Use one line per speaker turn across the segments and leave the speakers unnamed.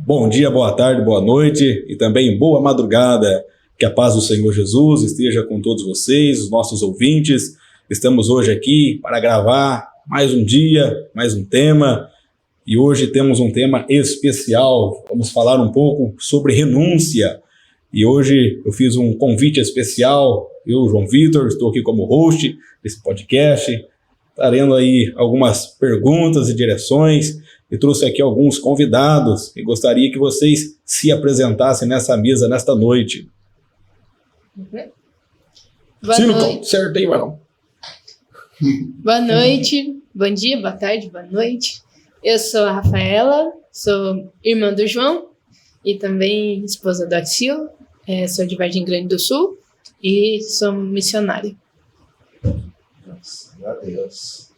Bom dia, boa tarde, boa noite e também boa madrugada. Que a paz do Senhor Jesus esteja com todos vocês, os nossos ouvintes. Estamos hoje aqui para gravar mais um dia, mais um tema. E hoje temos um tema especial. Vamos falar um pouco sobre renúncia. E hoje eu fiz um convite especial. Eu, João Vitor, estou aqui como host desse podcast. Estaremos aí algumas perguntas e direções. E trouxe aqui alguns convidados e gostaria que vocês se apresentassem nessa mesa, nesta noite.
Boa noite.
Certo aí, Marão.
Boa noite, bom dia, boa tarde, boa noite. Eu sou a Rafaela, sou irmã do João e também esposa do Axil. Sou de Vargem Grande do Sul e sou missionária.
Graças a Deus.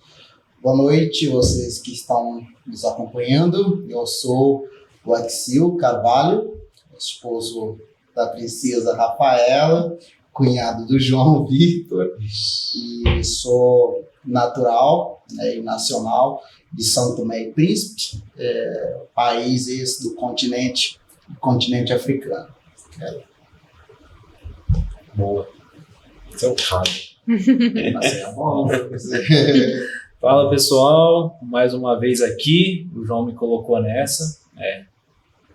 Boa noite, vocês que estão nos acompanhando. Eu sou o Axil Carvalho, esposo da princesa Rafaela, cunhado do João Vitor, e sou natural, e nacional de São Tomé e Príncipe, país esse do continente africano.
Boa. Esse é o caso.
Fala pessoal, mais uma vez aqui, o João me colocou nessa,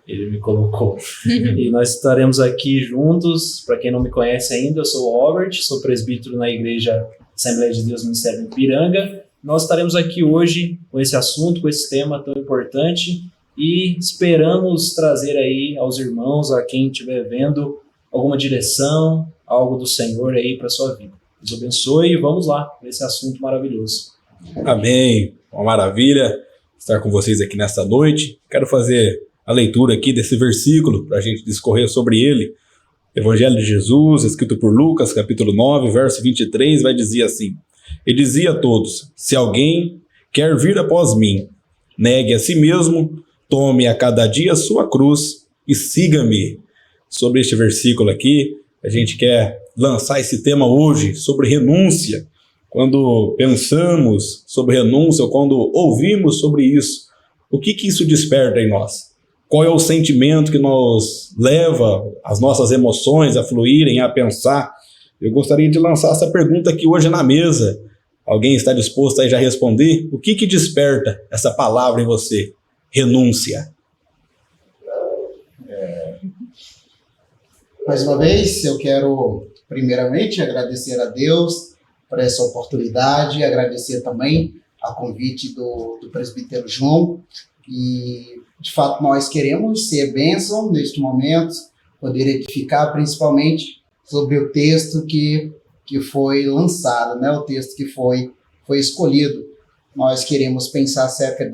ele me colocou, e nós estaremos aqui juntos. Para quem não me conhece ainda, eu sou o Robert, sou presbítero na Igreja Assembleia de Deus Ministério em Ipiranga. Nós estaremos aqui hoje com esse assunto, com esse tema tão importante, e esperamos trazer aí aos irmãos, a quem estiver vendo, alguma direção, algo do Senhor aí para a sua vida. Deus abençoe e vamos lá, para esse assunto maravilhoso.
Amém. Uma maravilha estar com vocês aqui nesta noite. Quero fazer a leitura aqui desse versículo para a gente discorrer sobre ele. Evangelho de Jesus, escrito por Lucas, capítulo 9, verso 23, vai dizer assim: E dizia a todos: Se alguém quer vir após mim, negue a si mesmo, tome a cada dia a sua cruz e siga-me. Sobre este versículo aqui, a gente quer lançar esse tema hoje, sobre renúncia. Quando pensamos sobre renúncia, ou quando ouvimos sobre isso, o que isso desperta em nós? Qual é o sentimento que nos leva as nossas emoções a fluírem, a pensar? Eu gostaria de lançar essa pergunta aqui hoje na mesa. Alguém está disposto a já responder? O que desperta essa palavra em você? Renúncia.
Mais uma vez, eu quero primeiramente agradecer a Deus por essa oportunidade, agradecer também a convite do presbítero João, e de fato nós queremos ser bênção neste momento, poder edificar principalmente sobre o texto que foi lançado, o texto que foi escolhido. Nós queremos pensar acerca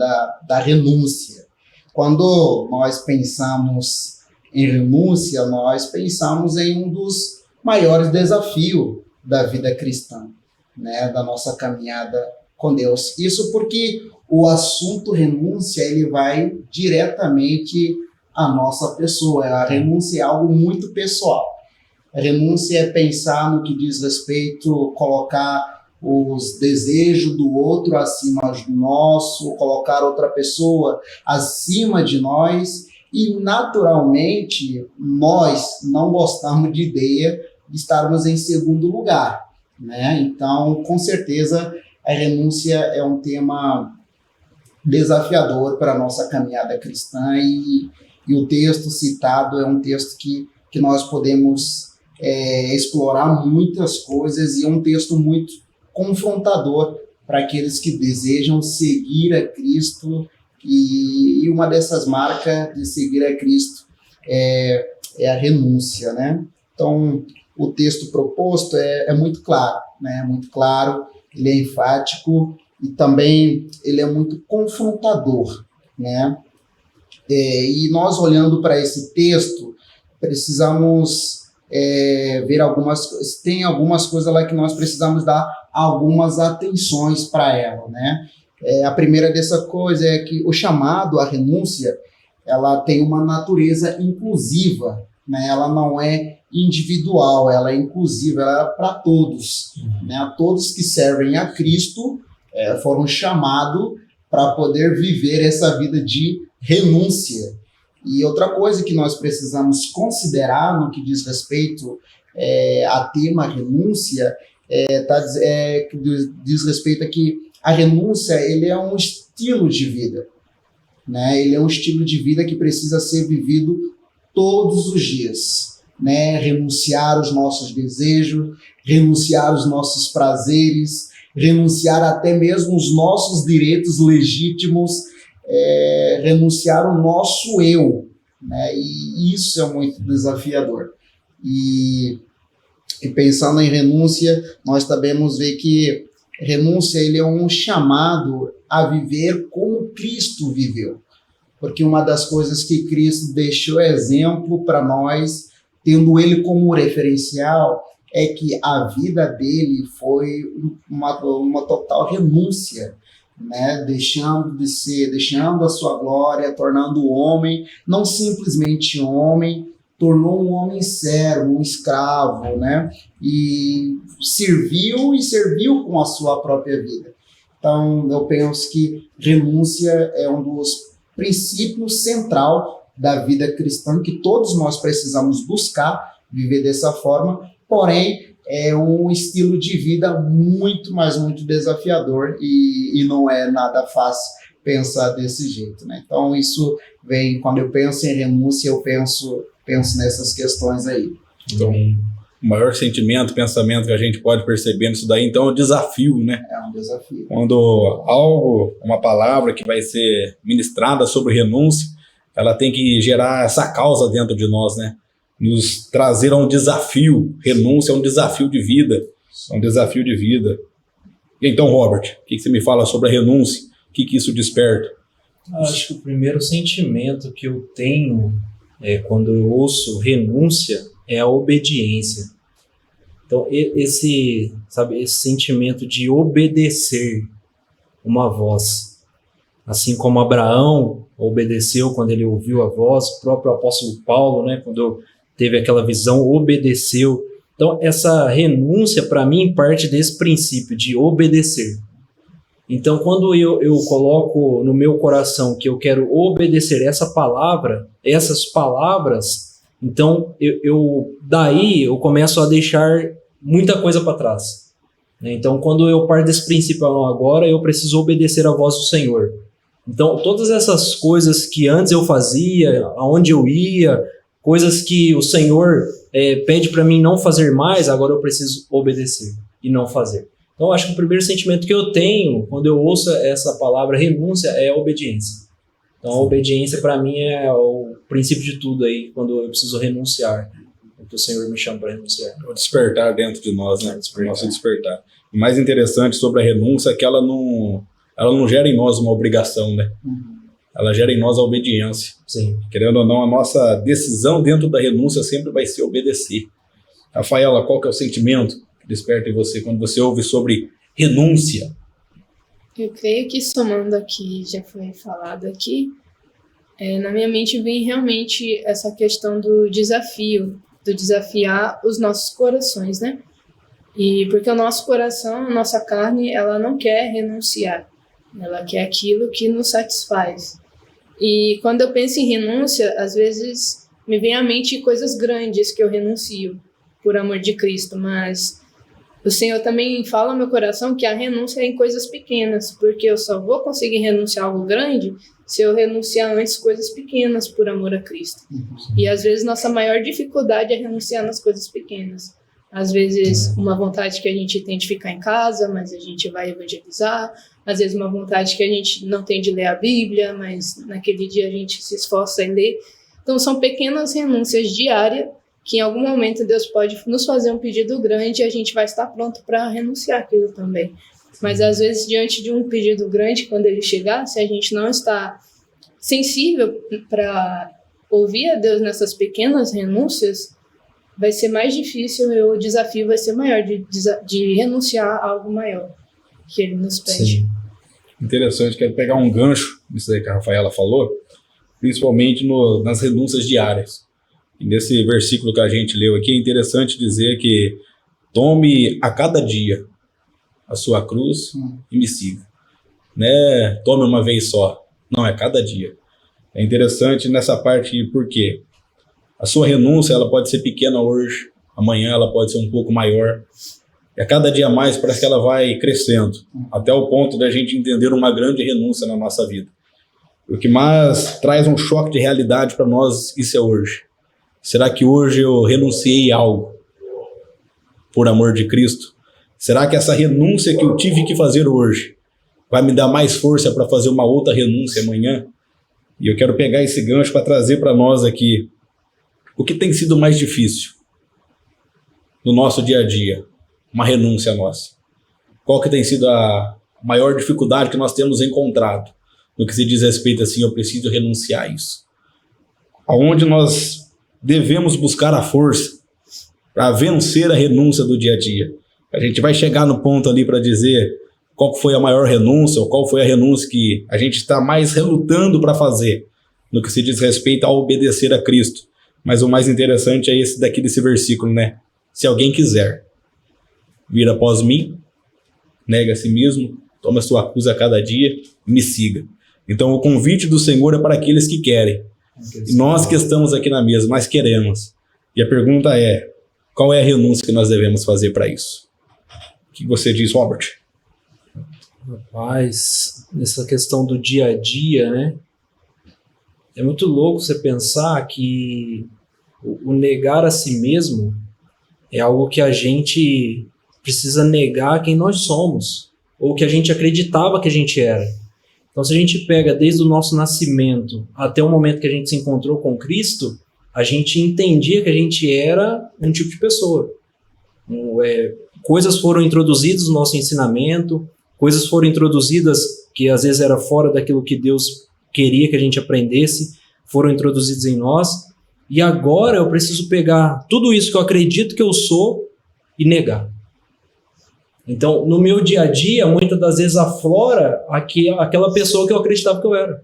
da renúncia. Quando nós pensamos em renúncia, nós pensamos em um dos maiores desafios da vida cristã, da nossa caminhada com Deus. Isso porque o assunto renúncia, ele vai diretamente à nossa pessoa. A renúncia é algo muito pessoal. A renúncia é pensar no que diz respeito, colocar os desejos do outro acima do nosso, colocar outra pessoa acima de nós, e naturalmente nós não gostamos de ideia de estarmos em segundo lugar. Então, com certeza, a renúncia é um tema desafiador para a nossa caminhada cristã, e o texto citado é um texto que nós podemos explorar muitas coisas, e é um texto muito confrontador para aqueles que desejam seguir a Cristo, e uma dessas marcas de seguir a Cristo é a renúncia, Então, o texto proposto é muito claro, muito claro, ele é enfático e também ele é muito confrontador, E nós, olhando para esse texto, precisamos ver tem algumas coisas lá que nós precisamos dar algumas atenções para ela, A primeira dessa coisa é que o chamado à renúncia, ela tem uma natureza inclusiva, Ela não é individual, ela é inclusiva, ela é para todos, Todos que servem a Cristo foram chamados para poder viver essa vida de renúncia. E outra coisa que nós precisamos considerar no que diz respeito a tema renúncia, diz respeito a que a renúncia ele é um estilo de vida, né? Ele é um estilo de vida que precisa ser vivido todos os dias, né? Renunciar os nossos desejos, renunciar os nossos prazeres, renunciar até mesmo os nossos direitos legítimos, renunciar o nosso eu, né? E isso é muito desafiador. E pensando em renúncia, nós sabemos ver que renúncia ele é um chamado a viver como Cristo viveu. Porque uma das coisas que Cristo deixou exemplo para nós, tendo ele como referencial, é que a vida dele foi uma total renúncia, né? Deixando a sua glória, tornando o homem, não simplesmente homem, tornou um homem servo, um escravo, né? E serviu com a sua própria vida. Então, eu penso que renúncia é um dos princípios central da vida cristã, que todos nós precisamos buscar viver dessa forma, porém, é um estilo de vida muito, mas muito desafiador e não é nada fácil pensar desse jeito, né? Então, isso vem, quando eu penso em renúncia, eu penso nessas questões aí.
Então, o maior sentimento, pensamento que a gente pode perceber nisso daí, então, é um desafio, né?
É um desafio.
Quando uma palavra que vai ser ministrada sobre renúncia, ela tem que gerar essa causa dentro de nós, né? Nos trazer a um desafio. Renúncia é um desafio de vida. É um desafio de vida. Então, Robert, o que você me fala sobre a renúncia? O que isso desperta?
Acho que o primeiro sentimento que eu tenho quando eu ouço renúncia é a obediência. Então, esse sentimento de obedecer uma voz. Assim como Abraão obedeceu quando ele ouviu a voz, o próprio apóstolo Paulo, né, quando teve aquela visão, obedeceu. Então, essa renúncia, para mim, parte desse princípio de obedecer. Então, quando eu coloco no meu coração que eu quero obedecer essas palavras, então, daí eu começo a deixar muita coisa para trás. Então, quando eu parto desse princípio, agora eu preciso obedecer a voz do Senhor. Então, todas essas coisas que antes eu fazia, aonde eu ia, coisas que o Senhor pede para mim não fazer mais, agora eu preciso obedecer e não fazer. Então, acho que o primeiro sentimento que eu tenho quando eu ouço essa palavra renúncia é a obediência. Então, a obediência para mim é o princípio de tudo aí, quando eu preciso renunciar, o que o Senhor me chama para renunciar.
O despertar dentro de nós, né? O nosso despertar. O mais interessante sobre a renúncia é que ela não gera em nós uma obrigação, né? Ela gera em nós a obediência.
Sim.
Querendo ou não, a nossa decisão dentro da renúncia sempre vai ser obedecer. Rafaela, qual que é o sentimento que desperta em você quando você ouve sobre renúncia?
Eu creio que, somando aqui, já foi falado aqui, na minha mente vem realmente essa questão do desafio, do desafiar os nossos corações, né? E porque o nosso coração, a nossa carne, ela não quer renunciar. Ela quer aquilo que nos satisfaz. E quando eu penso em renúncia, às vezes me vem à mente coisas grandes que eu renuncio por amor de Cristo, mas o Senhor também fala no meu coração que a renúncia é em coisas pequenas, porque eu só vou conseguir renunciar a algo grande se eu renunciar antes coisas pequenas por amor a Cristo. E às vezes nossa maior dificuldade é renunciar nas coisas pequenas. Às vezes uma vontade que a gente tem de ficar em casa, mas a gente vai evangelizar. Às vezes uma vontade que a gente não tem de ler a Bíblia, mas naquele dia a gente se esforça em ler. Então são pequenas renúncias diárias que em algum momento Deus pode nos fazer um pedido grande e a gente vai estar pronto para renunciar aquilo também. Mas às vezes diante de um pedido grande, quando ele chegar, se a gente não está sensível para ouvir a Deus nessas pequenas renúncias, vai ser mais difícil e o desafio vai ser maior de renunciar a algo maior que ele nos pede.
Sim.
Interessante, quero pegar um gancho nisso aí que a Rafaela falou, principalmente nas renúncias diárias. E nesse versículo que a gente leu aqui, é interessante dizer que tome a cada dia a sua cruz e me siga. Né? Tome uma vez só. Não, é cada dia. É interessante nessa parte porque a sua renúncia ela pode ser pequena hoje, amanhã ela pode ser um pouco maior. E a cada dia mais parece que ela vai crescendo, até o ponto da gente entender uma grande renúncia na nossa vida. O que mais traz um choque de realidade para nós, isso é hoje. Será que hoje eu renunciei a algo por amor de Cristo? Será que essa renúncia que eu tive que fazer hoje vai me dar mais força para fazer uma outra renúncia amanhã? E eu quero pegar esse gancho para trazer para nós aqui o que tem sido mais difícil no nosso dia a dia, uma renúncia nossa. Qual que tem sido a maior dificuldade que nós temos encontrado no que se diz respeito assim, eu preciso renunciar a isso? Aonde nós devemos buscar a força para vencer a renúncia do dia a dia? A gente vai chegar no ponto ali para dizer qual foi a maior renúncia, ou qual foi a renúncia que a gente está mais relutando para fazer no que se diz respeito a obedecer a Cristo. Mas o mais interessante é esse daqui desse versículo, né? Se alguém quiser vir após mim, nega a si mesmo, toma sua cruz a cada dia e me siga. Então o convite do Senhor é para aqueles que querem. E nós que estamos aqui na mesa, nós queremos. E a pergunta é, qual é a renúncia que nós devemos fazer para isso? O que você diz, Robert?
Rapaz, nessa questão do dia a dia, né? É muito louco você pensar que o negar a si mesmo é algo que a gente precisa negar quem nós somos, ou que a gente acreditava que a gente era. Então, se a gente pega desde o nosso nascimento até o momento que a gente se encontrou com Cristo, a gente entendia que a gente era um tipo de pessoa. Coisas foram introduzidas no nosso ensinamento, coisas foram introduzidas que às vezes era fora daquilo que Deus queria que a gente aprendesse, foram introduzidas em nós, e agora eu preciso pegar tudo isso que eu acredito que eu sou e negar. Então, no meu dia a dia, muitas das vezes aflora aquela pessoa que eu acreditava que eu era.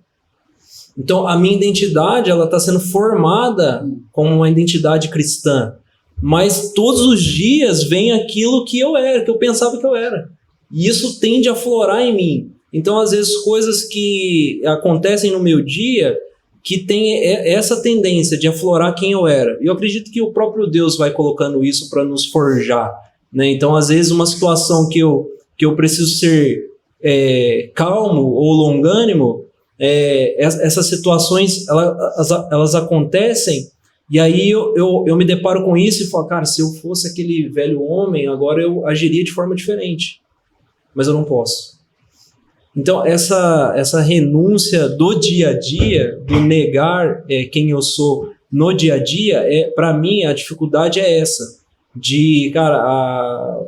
Então, a minha identidade ela está sendo formada como uma identidade cristã, mas todos os dias vem aquilo que eu era, que eu pensava que eu era. E isso tende a aflorar em mim. Então, às vezes, coisas que acontecem no meu dia que tem essa tendência de aflorar quem eu era. E eu acredito que o próprio Deus vai colocando isso para nos forjar, né? Então, às vezes, uma situação que eu preciso ser calmo ou longânimo, essas situações elas acontecem, e aí eu me deparo com isso e falo, cara, se eu fosse aquele velho homem, agora eu agiria de forma diferente. Mas eu não posso. Então, essa renúncia do dia a dia, do negar quem eu sou no dia a dia, para mim, a dificuldade é essa. Cara,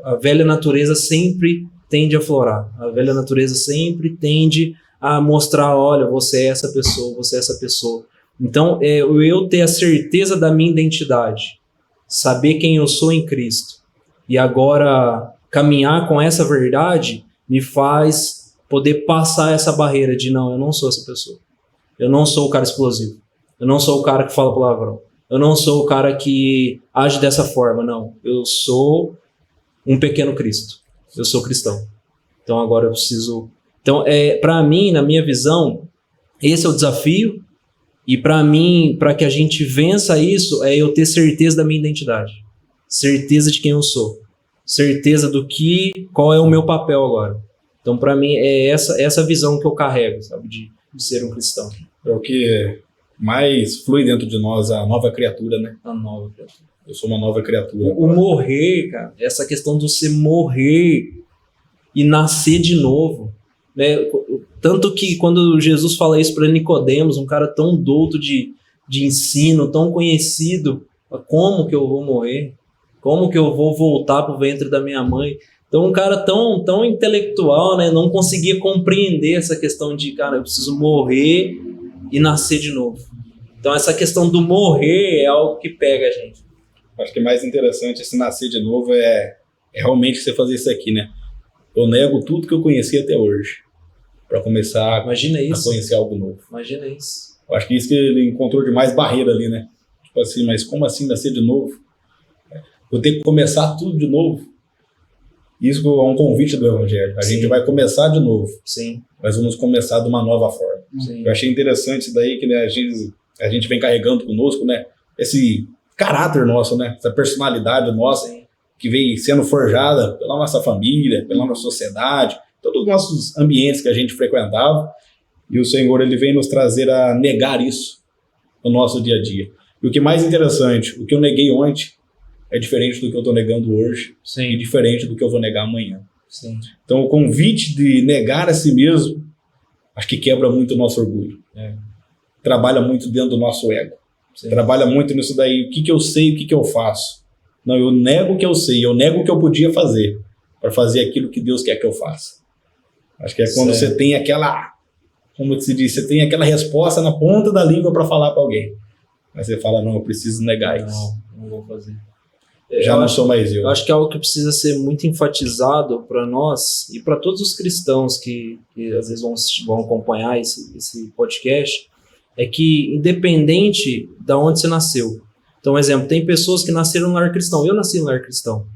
a velha natureza sempre tende a aflorar. A velha natureza sempre tende a mostrar, olha, você é essa pessoa, você é essa pessoa. Então, eu ter a certeza da minha identidade, saber quem eu sou em Cristo, e agora caminhar com essa verdade, me faz poder passar essa barreira de não, eu não sou essa pessoa. Eu não sou o cara explosivo. Eu não sou o cara que fala palavrão. Eu não sou o cara que age dessa forma, não. Eu sou um pequeno Cristo. Eu sou cristão. Então agora eu preciso... Então, para mim, na minha visão, esse é o desafio. E para mim, para que a gente vença isso, é eu ter certeza da minha identidade. Certeza de quem eu sou. Certeza qual é o meu papel agora. Então, para mim, é essa visão que eu carrego, sabe, de ser um cristão.
É o que mais flui dentro de nós, a nova criatura, né?
A nova criatura.
Eu sou uma nova criatura.
O morrer, cara, essa questão de você morrer e nascer de novo, né? Tanto que quando Jesus fala isso para Nicodemos, um cara tão douto de ensino, tão conhecido, como que eu vou morrer? Como que eu vou voltar para o ventre da minha mãe? Então, um cara tão intelectual, né, não conseguia compreender essa questão de, cara, eu preciso morrer e nascer de novo. Então, essa questão do morrer é algo que pega a gente.
Acho que mais interessante esse nascer de novo é realmente você fazer isso aqui, né? Eu nego tudo que eu conheci até hoje para começar a conhecer algo novo.
Imagina isso.
Eu acho que isso que ele encontrou de mais barreira ali, né? Tipo assim, mas como assim nascer de novo? Eu tenho que começar tudo de novo. Isso é um convite do Evangelho. A gente vai começar de novo.
Sim.
Mas vamos começar de uma nova forma.
Sim.
Eu achei interessante isso daí, que né, a gente vem carregando conosco, né? Esse caráter nosso, né? Essa personalidade nossa,
Sim.
que vem sendo forjada pela nossa família, pela nossa sociedade, todos os nossos ambientes que a gente frequentava. E o Senhor, ele vem nos trazer a negar isso no nosso dia a dia. E o que é mais interessante, o que eu neguei ontem é diferente do que eu estou negando hoje e
Sim.
diferente do que eu vou negar amanhã.
Sim.
Então, o convite de negar a si mesmo, acho que quebra muito o nosso orgulho. Trabalha muito dentro do nosso ego.
Sim.
Trabalha muito nisso daí. O que eu sei, o que eu faço. Não, eu nego o que eu sei, eu nego o que eu podia fazer para fazer aquilo que Deus quer que eu faça. Acho que é quando você tem aquela, como se diz, você tem aquela resposta na ponta da língua para falar para alguém. Mas você fala, não, eu preciso negar isso.
Não vou fazer.
Já não sou mais eu.
Eu acho que é algo que precisa ser muito enfatizado para nós e para todos os cristãos que às vezes vão acompanhar esse podcast, é que independente de onde você nasceu. Então, exemplo, tem pessoas que nasceram no lar cristão. Eu nasci no lar cristão.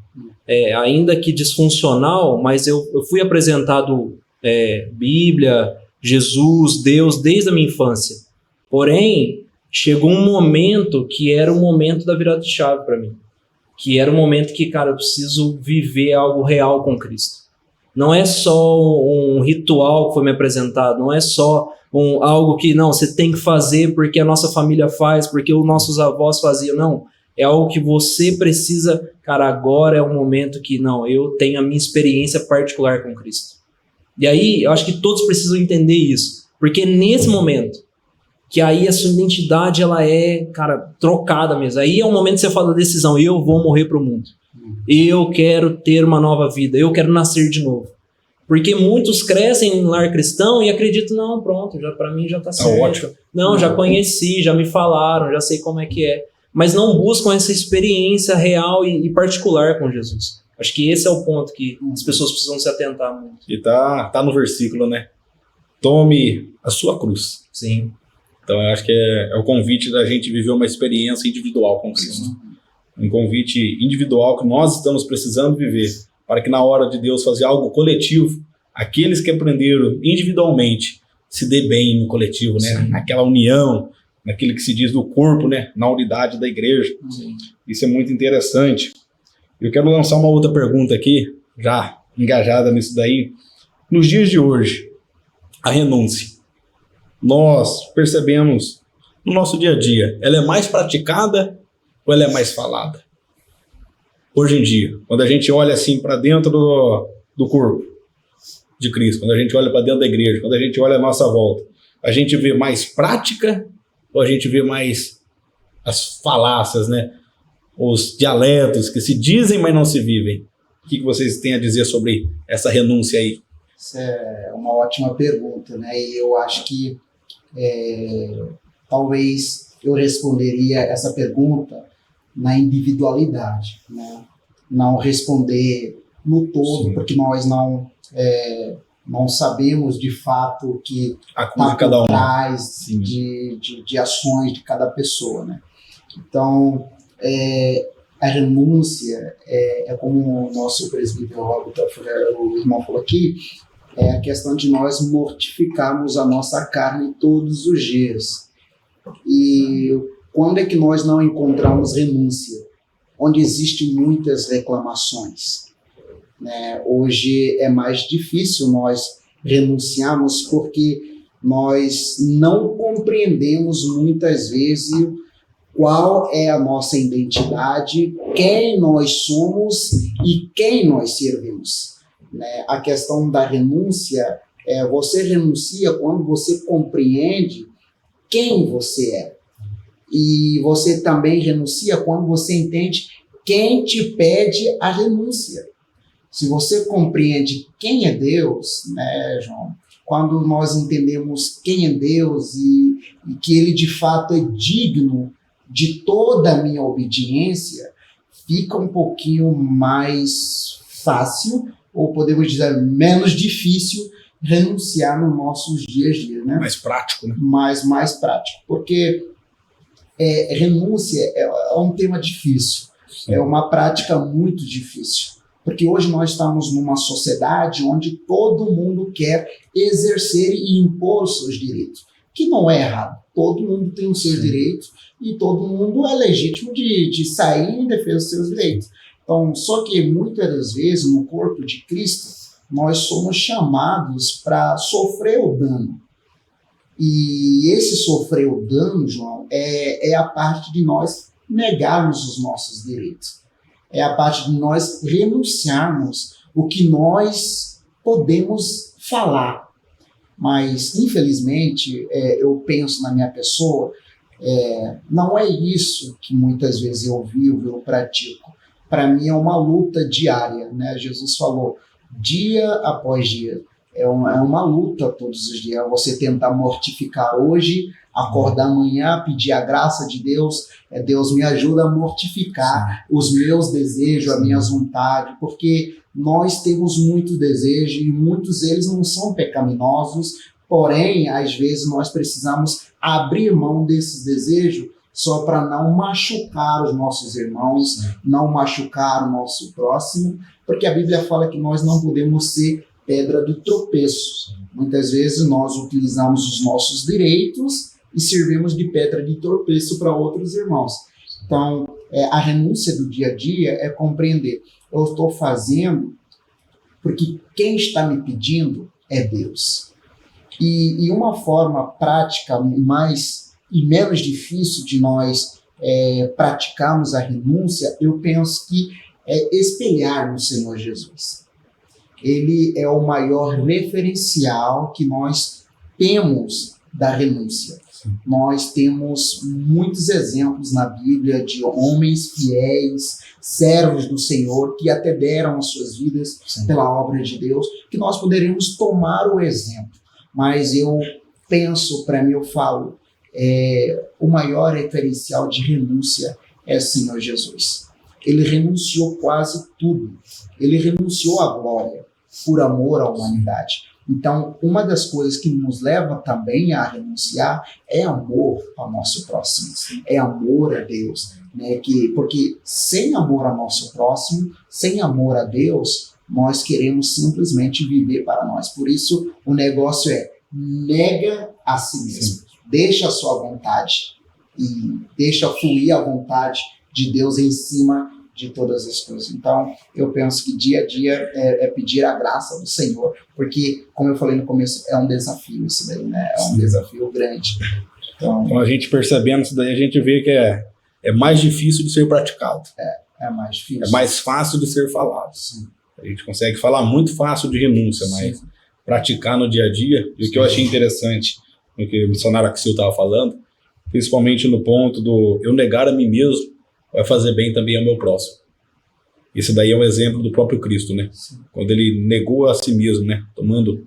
Ainda que disfuncional, mas eu fui apresentado Bíblia, Jesus, Deus, desde a minha infância. Porém, chegou um momento que era o momento da virada de chave para mim. Que era o momento que, cara, eu preciso viver algo real com Cristo. Não é só um ritual que foi me apresentado, não é só algo que, não, você tem que fazer porque a nossa família faz, porque os nossos avós faziam, não. É algo que você precisa, cara, agora é o momento que, não, eu tenho a minha experiência particular com Cristo. E aí, eu acho que todos precisam entender isso, porque nesse momento, que aí a sua identidade, ela é, cara, trocada mesmo. Aí é o momento que você fala da decisão, eu vou morrer pro mundo. Eu quero ter uma nova vida, eu quero nascer de novo. Porque muitos crescem em lar cristão e acreditam, não, pronto, já para mim já tá certo.
Ótimo.
Não, já conheci, já me falaram, já sei como é que é. Mas não buscam essa experiência real e particular com Jesus. Acho que esse é o ponto que as pessoas precisam se atentar muito.
E tá no versículo, né? Tome a sua cruz.
Sim.
Então, eu acho que é o convite da gente viver uma experiência individual com Cristo. Um convite individual que nós estamos precisando viver, para que na hora de Deus fazer algo coletivo, aqueles que aprenderam individualmente se dê bem no coletivo, né?
Sim.
Naquela união, naquilo que se diz do corpo, né? Na unidade da igreja.
Sim.
Isso é muito interessante. Eu quero lançar uma outra pergunta aqui, já engajada nisso daí. Nos dias de hoje, a renúncia, nós percebemos no nosso dia a dia, ela é mais praticada ou ela é mais falada? Hoje em dia, quando a gente olha assim para dentro do corpo de Cristo, quando a gente olha para dentro da igreja, quando a gente olha à nossa volta, a gente vê mais prática ou a gente vê mais as falácias, né? Os dialetos que se dizem, mas não se vivem? O que vocês têm a dizer sobre essa renúncia aí?
Isso é uma ótima pergunta, né? E eu acho que talvez eu responderia essa pergunta na individualidade, né? Não responder no todo,
Sim.
porque nós não sabemos de fato o que
A cruz
está
de cada
por
um.
trás
Sim.
de ações de cada pessoa, né? Então, a renúncia é como o nosso presbítero o irmão falou aqui, é a questão de nós mortificarmos a nossa carne todos os dias. E quando é que nós não encontramos renúncia? Onde existem muitas reclamações, né? Hoje é mais difícil nós renunciarmos porque nós não compreendemos muitas vezes qual é a nossa identidade, quem nós somos e quem nós servimos, né? A questão da renúncia, você renuncia quando você compreende quem você é. E você também renuncia quando você entende quem te pede a renúncia. Se você compreende quem é Deus, né, João? Quando nós entendemos quem é Deus e que Ele de fato é digno de toda a minha obediência, fica um pouquinho mais fácil, ou podemos dizer menos difícil, renunciar nos nossos dias a dia, né?
Mais prático, né?
Mais prático, porque renúncia é um tema difícil, é uma prática muito difícil, porque hoje nós estamos numa sociedade onde todo mundo quer exercer e impor os seus direitos. que não é errado. Todo mundo tem os seus direitos e todo mundo é legítimo de sair em defesa dos seus direitos. Então, só que muitas das vezes no corpo de Cristo nós somos chamados para sofrer o dano. E esse sofrer o dano, João, é a parte de nós negarmos os nossos direitos. É a parte de nós renunciarmos o que nós podemos falar. Mas, infelizmente, eu penso na minha pessoa, não é isso que muitas vezes eu vivo, eu pratico. Para mim é uma luta diária, né? Jesus falou, dia após dia. É uma luta todos os dias. Você tentar mortificar hoje, acordar amanhã, pedir a graça de Deus. Deus me ajuda a mortificar os meus desejos, as minhas vontades, porque nós temos muitos desejos e muitos deles não são pecaminosos, porém, às vezes nós precisamos abrir mão desses desejos só para não machucar os nossos irmãos, não machucar o nosso próximo, porque a Bíblia fala que nós não podemos ser pedra de tropeço. Muitas vezes nós utilizamos os nossos direitos e servimos de pedra de tropeço para outros irmãos. Então, a renúncia do dia a dia é compreender, eu estou fazendo porque quem está me pedindo é Deus. E uma forma prática mais e menos difícil de nós praticarmos a renúncia, eu penso que é espelhar no Senhor Jesus. Ele é o maior referencial que nós temos da renúncia. Nós temos muitos exemplos na Bíblia de homens fiéis, servos do Senhor, que até deram as suas vidas pela obra de Deus, que nós poderíamos tomar o exemplo. Mas eu penso, para mim eu falo, o maior referencial de renúncia é o Senhor Jesus. Ele renunciou quase tudo. Ele renunciou à glória por amor à humanidade. Então, uma das coisas que nos leva também a renunciar é amor ao nosso próximo, é amor a Deus, né? Porque sem amor ao nosso próximo, sem amor a Deus, nós queremos simplesmente viver para nós. Por isso, o negócio nega a si mesmo, deixa a sua vontade e deixa fluir a vontade de Deus em cima de todas as coisas. Então, eu penso que dia a dia é pedir a graça do Senhor, porque, como eu falei no começo, é um desafio isso daí, né? É um desafio grande.
Então, a gente percebendo isso daí, a gente vê que é mais difícil de ser praticado.
É mais difícil.
É mais fácil de ser falado.
Sim.
A gente consegue falar muito fácil de renúncia, mas praticar no dia a dia, e o que eu achei interessante no que o missionário Axil estava falando, principalmente no ponto do eu negar a mim mesmo, vai fazer bem também ao meu próximo. Isso daí é um exemplo do próprio Cristo, né? Sim. Quando ele negou a si mesmo, né?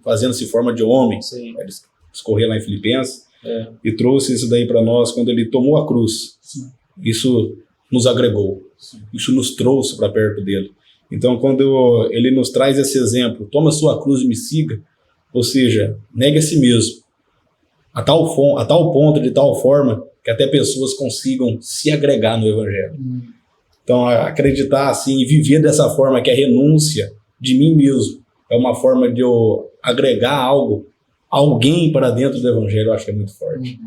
Fazendo-se forma de homem, vai discorrer lá em Filipenses, e trouxe isso daí para nós quando ele tomou a cruz. Sim. Isso nos agregou, isso nos trouxe para perto dele. Então, quando ele nos traz esse exemplo, toma sua cruz e me siga, ou seja, negue a si mesmo, a tal ponto, de tal forma, que até pessoas consigam se agregar no Evangelho. Então, acreditar assim e viver dessa forma, que é a renúncia de mim mesmo, é uma forma de eu agregar alguém para dentro do Evangelho, eu acho que é muito forte.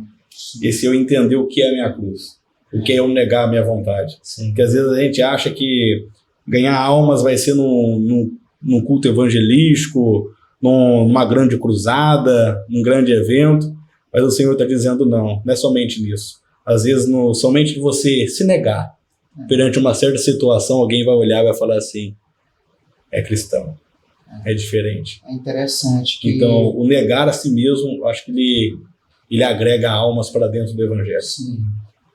Esse eu entender o que é a minha cruz, o que é eu negar a minha vontade. Porque às vezes a gente acha que ganhar almas vai ser num culto evangelístico, numa grande cruzada, num grande evento, mas o Senhor está dizendo não é somente nisso. Às vezes, somente de você se negar perante uma certa situação, alguém vai olhar e vai falar assim, é cristão, é diferente.
É interessante.
Então, o negar a si mesmo, acho que ele agrega almas para dentro do Evangelho.
Sim.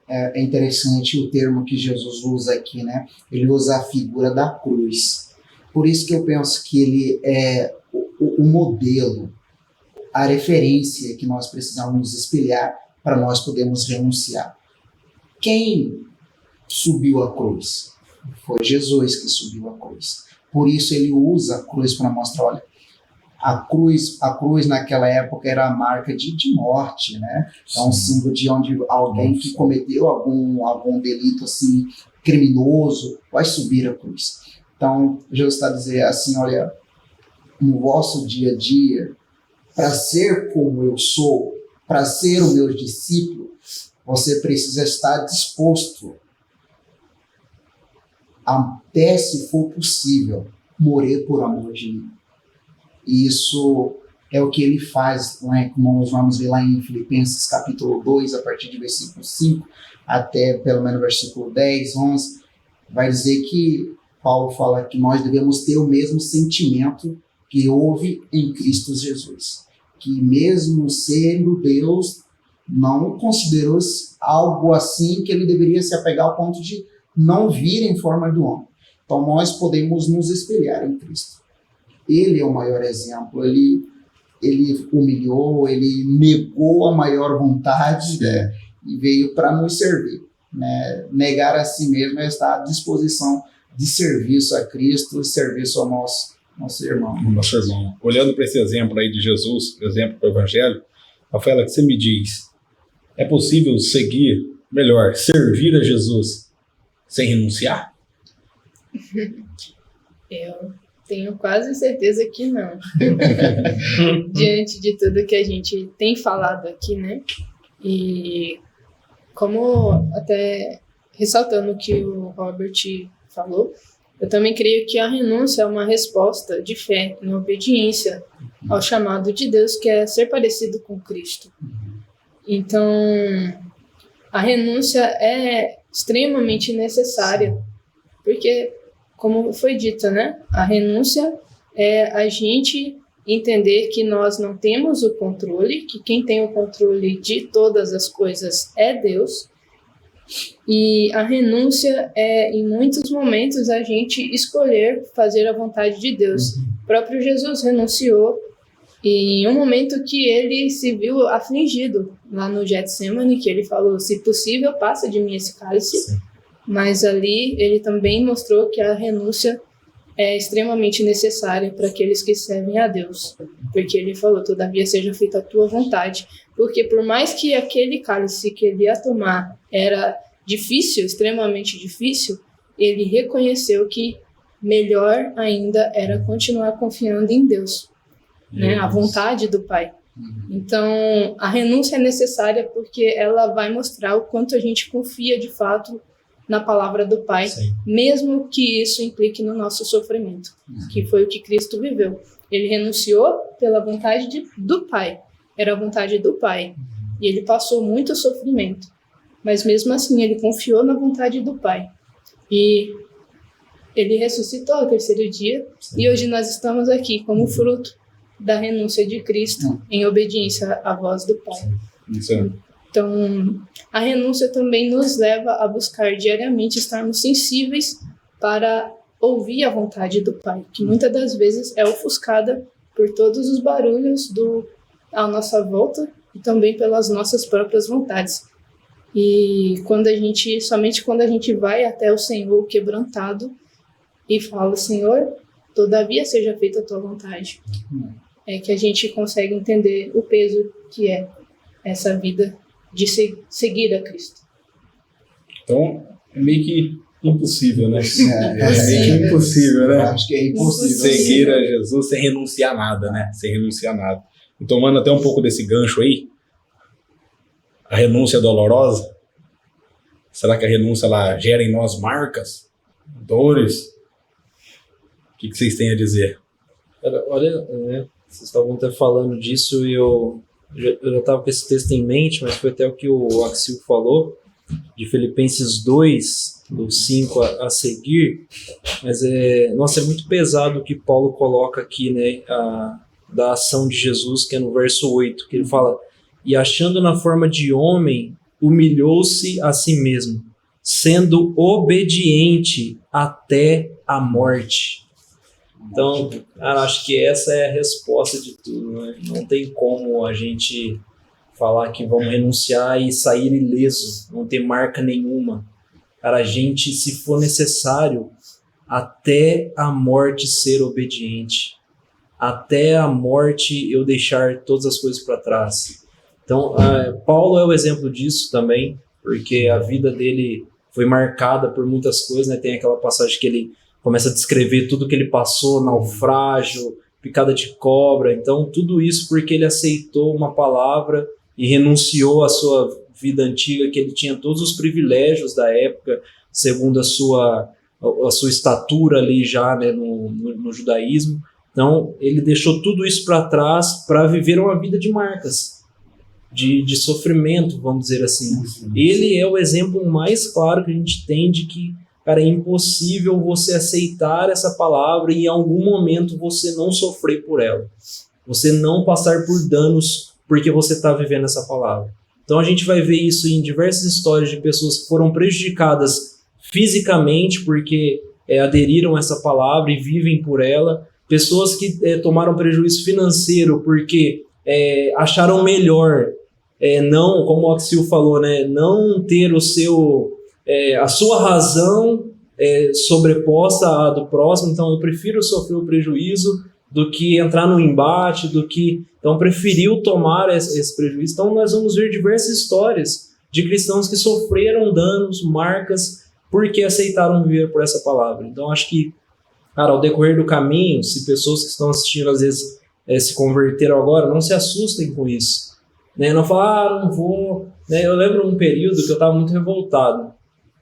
É interessante o termo que Jesus usa aqui, né? Ele usa a figura da cruz. Por isso que eu penso que ele é o modelo, a referência que nós precisamos nos espelhar para nós podermos renunciar. Quem subiu a cruz? Foi Jesus que subiu a cruz. Por isso ele usa a cruz para mostrar, olha, a cruz naquela época era a marca de morte, né? É um símbolo de onde alguém que cometeu algum delito assim, criminoso, vai subir a cruz. Então, Jesus está dizendo assim, olha, no vosso dia a dia, para ser como eu sou, para ser o meu discípulo, você precisa estar disposto, até se for possível, morrer por amor de mim. E isso é o que ele faz, não é? Como nós vamos ver lá em Filipenses capítulo 2, a partir de versículo 5, até pelo menos versículo 10, 11, vai dizer que Paulo fala que nós devemos ter o mesmo sentimento que houve em Cristo Jesus. Que mesmo sendo Deus, não considerou algo assim que ele deveria se apegar ao ponto de não vir em forma de homem. Então nós podemos nos espelhar em Cristo. Ele é o maior exemplo, ele humilhou, ele negou a maior vontade, né, e veio para nos servir. Né? Negar a si mesmo é estar à disposição de serviço a Cristo, serviço ao nosso irmão.
Nosso irmão. Olhando para esse exemplo aí de Jesus, exemplo do Evangelho, Rafaela, que você me diz, é possível servir a Jesus sem renunciar?
Eu tenho quase certeza que não. Diante de tudo que a gente tem falado aqui, né? E como até ressaltando o que o Robert falou, eu também creio que a renúncia é uma resposta de fé em obediência ao chamado de Deus, que é ser parecido com Cristo. Então, a renúncia é extremamente necessária, porque, como foi dito, né? A renúncia é a gente entender que nós não temos o controle, que quem tem o controle de todas as coisas é Deus. E a renúncia é, em muitos momentos, a gente escolher fazer a vontade de Deus. O próprio Jesus renunciou em um momento que ele se viu afligido lá no Getsemane, que ele falou, se possível, passa de mim esse cálice. Sim. Mas ali ele também mostrou que a renúncia é extremamente necessária para aqueles que servem a Deus. Porque ele falou, todavia seja feita a tua vontade. Porque por mais que aquele cálice que ele ia tomar era difícil, extremamente difícil, ele reconheceu que melhor ainda era continuar confiando em Deus, né? A vontade do Pai. Então, a renúncia é necessária porque ela vai mostrar o quanto a gente confia de fato na palavra do Pai, sim, mesmo que isso implique no nosso sofrimento, que foi o que Cristo viveu. Ele renunciou pela vontade do Pai, era a vontade do Pai, e ele passou muito sofrimento, mas mesmo assim ele confiou na vontade do Pai, e ele ressuscitou ao terceiro dia, sim, e hoje nós estamos aqui como fruto da renúncia de Cristo em obediência à voz do Pai.
Sim.
Então, a renúncia também nos leva a buscar diariamente estarmos sensíveis para ouvir a vontade do Pai, que muitas das vezes é ofuscada por todos os barulhos à nossa volta e também pelas nossas próprias vontades. E somente quando a gente vai até o Senhor quebrantado e fala, Senhor, todavia seja feita a tua vontade, é que a gente consegue entender o peso que é essa vida de seguir a Cristo.
Então, é meio que impossível, né?
É
meio que impossível, né?
Acho que é impossível.
Seguir a Jesus sem renunciar a nada, né? Sem renunciar a nada. E tomando até um pouco desse gancho aí, a renúncia dolorosa, será que a renúncia ela gera em nós marcas, dores? O que vocês têm a dizer?
Olha, né, vocês estavam até falando disso e eu já estava com esse texto em mente, mas foi até o que o Axel falou, de Filipenses 2, do 5 a seguir, mas é muito pesado o que Paulo coloca aqui, né, da ação de Jesus, que é no verso 8, que ele fala, e achando na forma de homem, humilhou-se a si mesmo, sendo obediente até a morte. Então, cara, acho que essa é a resposta de tudo, né? Não tem como a gente falar que vamos renunciar e sair ileso, não ter marca nenhuma. Cara, a gente, se for necessário, até a morte ser obediente, até a morte eu deixar todas as coisas para trás. Então, Paulo é o exemplo disso também, porque a vida dele foi marcada por muitas coisas, né? Tem aquela passagem que ele começa a descrever tudo que ele passou, naufrágio, picada de cobra, então tudo isso porque ele aceitou uma palavra e renunciou à sua vida antiga, que ele tinha todos os privilégios da época, segundo a sua estatura ali já, né, no judaísmo. Então, ele deixou tudo isso para trás para viver uma vida de marcas, de sofrimento, vamos dizer assim. Ele é o exemplo mais claro que a gente tem de que, cara, é impossível você aceitar essa palavra e em algum momento você não sofrer por ela. Você não passar por danos porque você está vivendo essa palavra. Então a gente vai ver isso em diversas histórias de pessoas que foram prejudicadas fisicamente porque aderiram a essa palavra e vivem por ela. Pessoas que tomaram prejuízo financeiro porque acharam melhor, não, como o Axil falou, né, não ter a sua razão sobreposta à do próximo. Então eu prefiro sofrer o prejuízo do que entrar no embate, então preferiu tomar esse prejuízo. Então nós vamos ver diversas histórias de cristãos que sofreram danos, marcas, porque aceitaram viver por essa palavra. Então acho que, cara, ao decorrer do caminho, se pessoas que estão assistindo às vezes se converteram agora, não se assustem com isso, né? Não falam, não vou, né? Eu lembro um período que eu estava muito revoltado,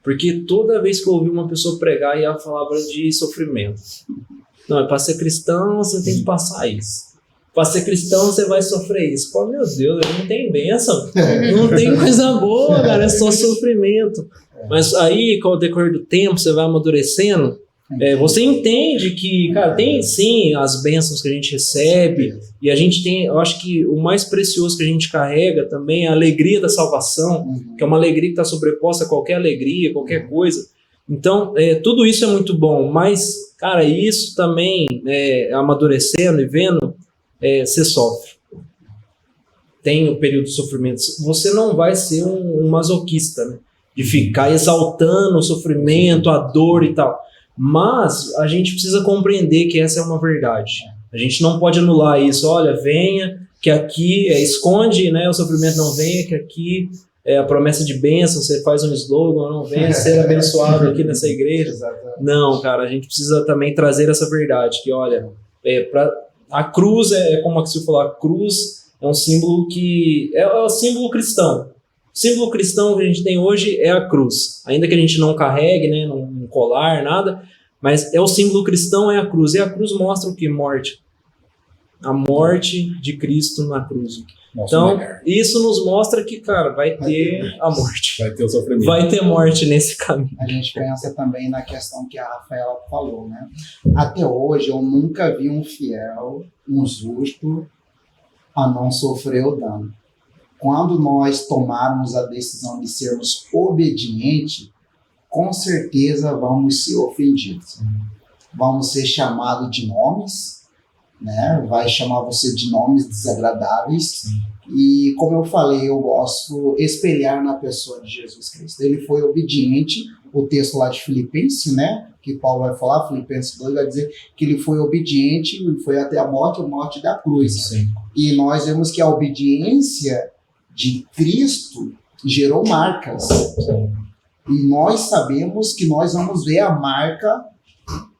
porque toda vez que eu ouvi uma pessoa pregar, ela falava de sofrimento. Não, para ser cristão você tem que passar isso. Para ser cristão você vai sofrer isso. Pô, meu Deus, não tem bênção, não tem coisa boa, cara, é só sofrimento. Mas aí, com o decorrer do tempo, você vai amadurecendo, você entende que, cara, tem sim as bênçãos que a gente recebe, e a gente tem, eu acho que o mais precioso que a gente carrega também é a alegria da salvação, que é uma alegria que está sobreposta a qualquer alegria, qualquer coisa. Então, tudo isso é muito bom, mas, cara, isso também, amadurecendo e vendo, você sofre. Tem o período de sofrimento. Você não vai ser um masoquista, né, de ficar exaltando o sofrimento, a dor e tal. Mas a gente precisa compreender que essa é uma verdade. A gente não pode anular isso. Olha, venha, que aqui esconde, né, o sofrimento, não venha, que aqui a promessa de bênção, você faz um slogan, não venha ser abençoado aqui nessa igreja. Não, cara, a gente precisa também trazer essa verdade, que olha, a cruz como a Axil falou, a cruz é um símbolo que é o símbolo cristão. O símbolo cristão que a gente tem hoje é a cruz, ainda que a gente não carregue, né, num colar, nada, mas o símbolo cristão é a cruz, e a cruz mostra o que? Morte. A morte de Cristo na cruz. Então, isso nos mostra que, cara, vai ter a morte.
Vai ter o sofrimento.
Vai ter morte nesse caminho.
A gente pensa também na questão que a Rafaela falou, né? Até hoje, eu nunca vi um fiel, um justo, a não sofrer o dano. Quando nós tomarmos a decisão de sermos obedientes, com certeza vamos ser ofendidos. Vamos ser chamados de nomes, né? Vai chamar você de nomes desagradáveis. E como eu falei, eu gosto de espelhar na pessoa de Jesus Cristo. Ele foi obediente, o texto lá de Filipenses, né, que Paulo vai falar, Filipenses 2, vai dizer que ele foi obediente, ele foi até a morte da cruz.
Sim.
E nós vemos que a obediência de Cristo gerou marcas.
Sim.
E nós sabemos que nós vamos ver a marca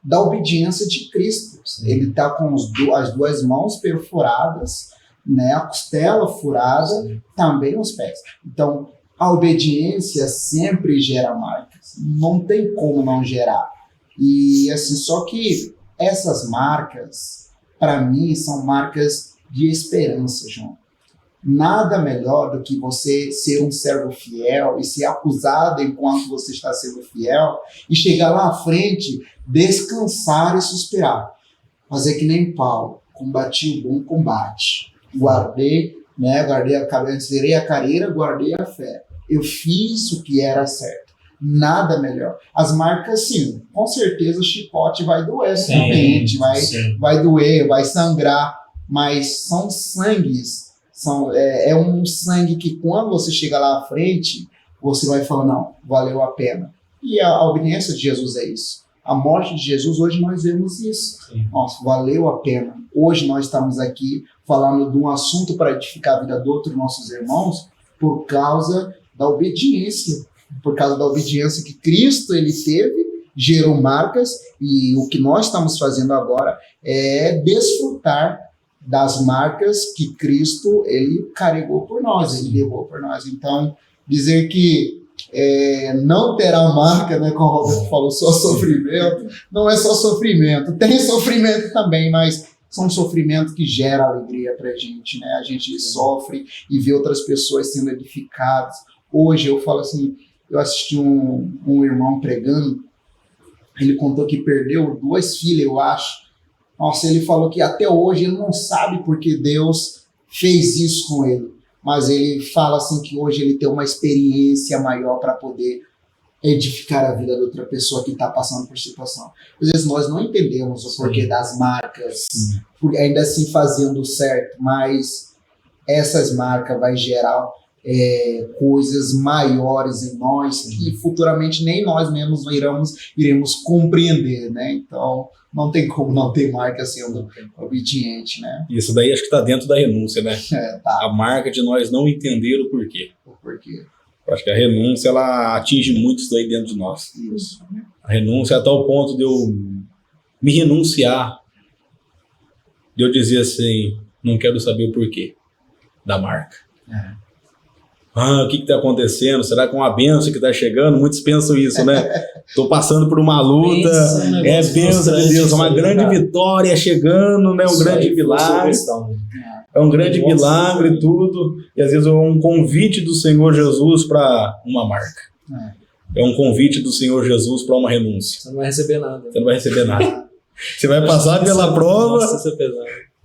da obediência de Cristo. Sim. Ele está com as duas mãos perfuradas, né, a costela furada, sim, também os pés. Então, a obediência sempre gera marcas. Não tem como não gerar. E assim, só que essas marcas, para mim, são marcas de esperança, João. Nada melhor do que você ser um servo fiel e ser acusado enquanto você está sendo fiel e chegar lá à frente, descansar e suspirar. Fazer que nem Paulo, combati o bom combate. Guardei a cabeça, zerei a carreira, guardei a fé. Eu fiz o que era certo. Nada melhor. As marcas, sim, com certeza o chicote vai doer na mente, vai doer, vai sangrar, mas são sangues. É um sangue que quando você chega lá à frente, você vai falar, não, valeu a pena. E a obediência de Jesus é isso. A morte de Jesus, hoje nós vemos isso. Nossa, valeu a pena. Hoje nós estamos aqui falando de um assunto para edificar a vida de outros nossos irmãos por causa da obediência. Por causa da obediência que Cristo ele teve, gerou marcas, e o que nós estamos fazendo agora é desfrutar das marcas que Cristo, ele carregou por nós, ele levou por nós. Então, dizer que não terá marca, né, como o Roberto falou, só sofrimento, não é só sofrimento, tem sofrimento também, mas são sofrimentos que geram alegria pra gente, né? A gente sofre e vê outras pessoas sendo edificadas. Hoje eu falo assim, eu assisti um irmão pregando, ele contou que perdeu 2 filhas, eu acho. Nossa, ele falou que até hoje ele não sabe porque Deus fez isso com ele. Mas ele fala assim que hoje ele tem uma experiência maior para poder edificar a vida de outra pessoa que está passando por situação. Às vezes nós não entendemos o porquê das marcas, ainda assim fazendo certo, mas essas marcas vai gerar coisas maiores em nós que futuramente nem nós mesmos iremos compreender, né? Então, não tem como não ter marca sendo obediente, né?
Isso daí acho que está dentro da renúncia, né?
Tá.
A marca de nós não entender o porquê.
O porquê.
Eu acho que a renúncia, ela atinge muito isso daí dentro de nós.
Isso.
A renúncia é a tal ponto de eu me renunciar, de eu dizer assim, não quero saber o porquê da marca. O que está acontecendo? Será que é uma bênção que está chegando? Muitos pensam isso, né? Estou passando por uma luta, bênção de Deus, uma grande vitória chegando, né? Um grande milagre. É um grande milagre e tudo. E às vezes é um convite do Senhor Jesus para uma marca. É um convite do Senhor Jesus para uma renúncia.
Você não vai receber nada.
Você não vai receber nada. Você vai passar pela prova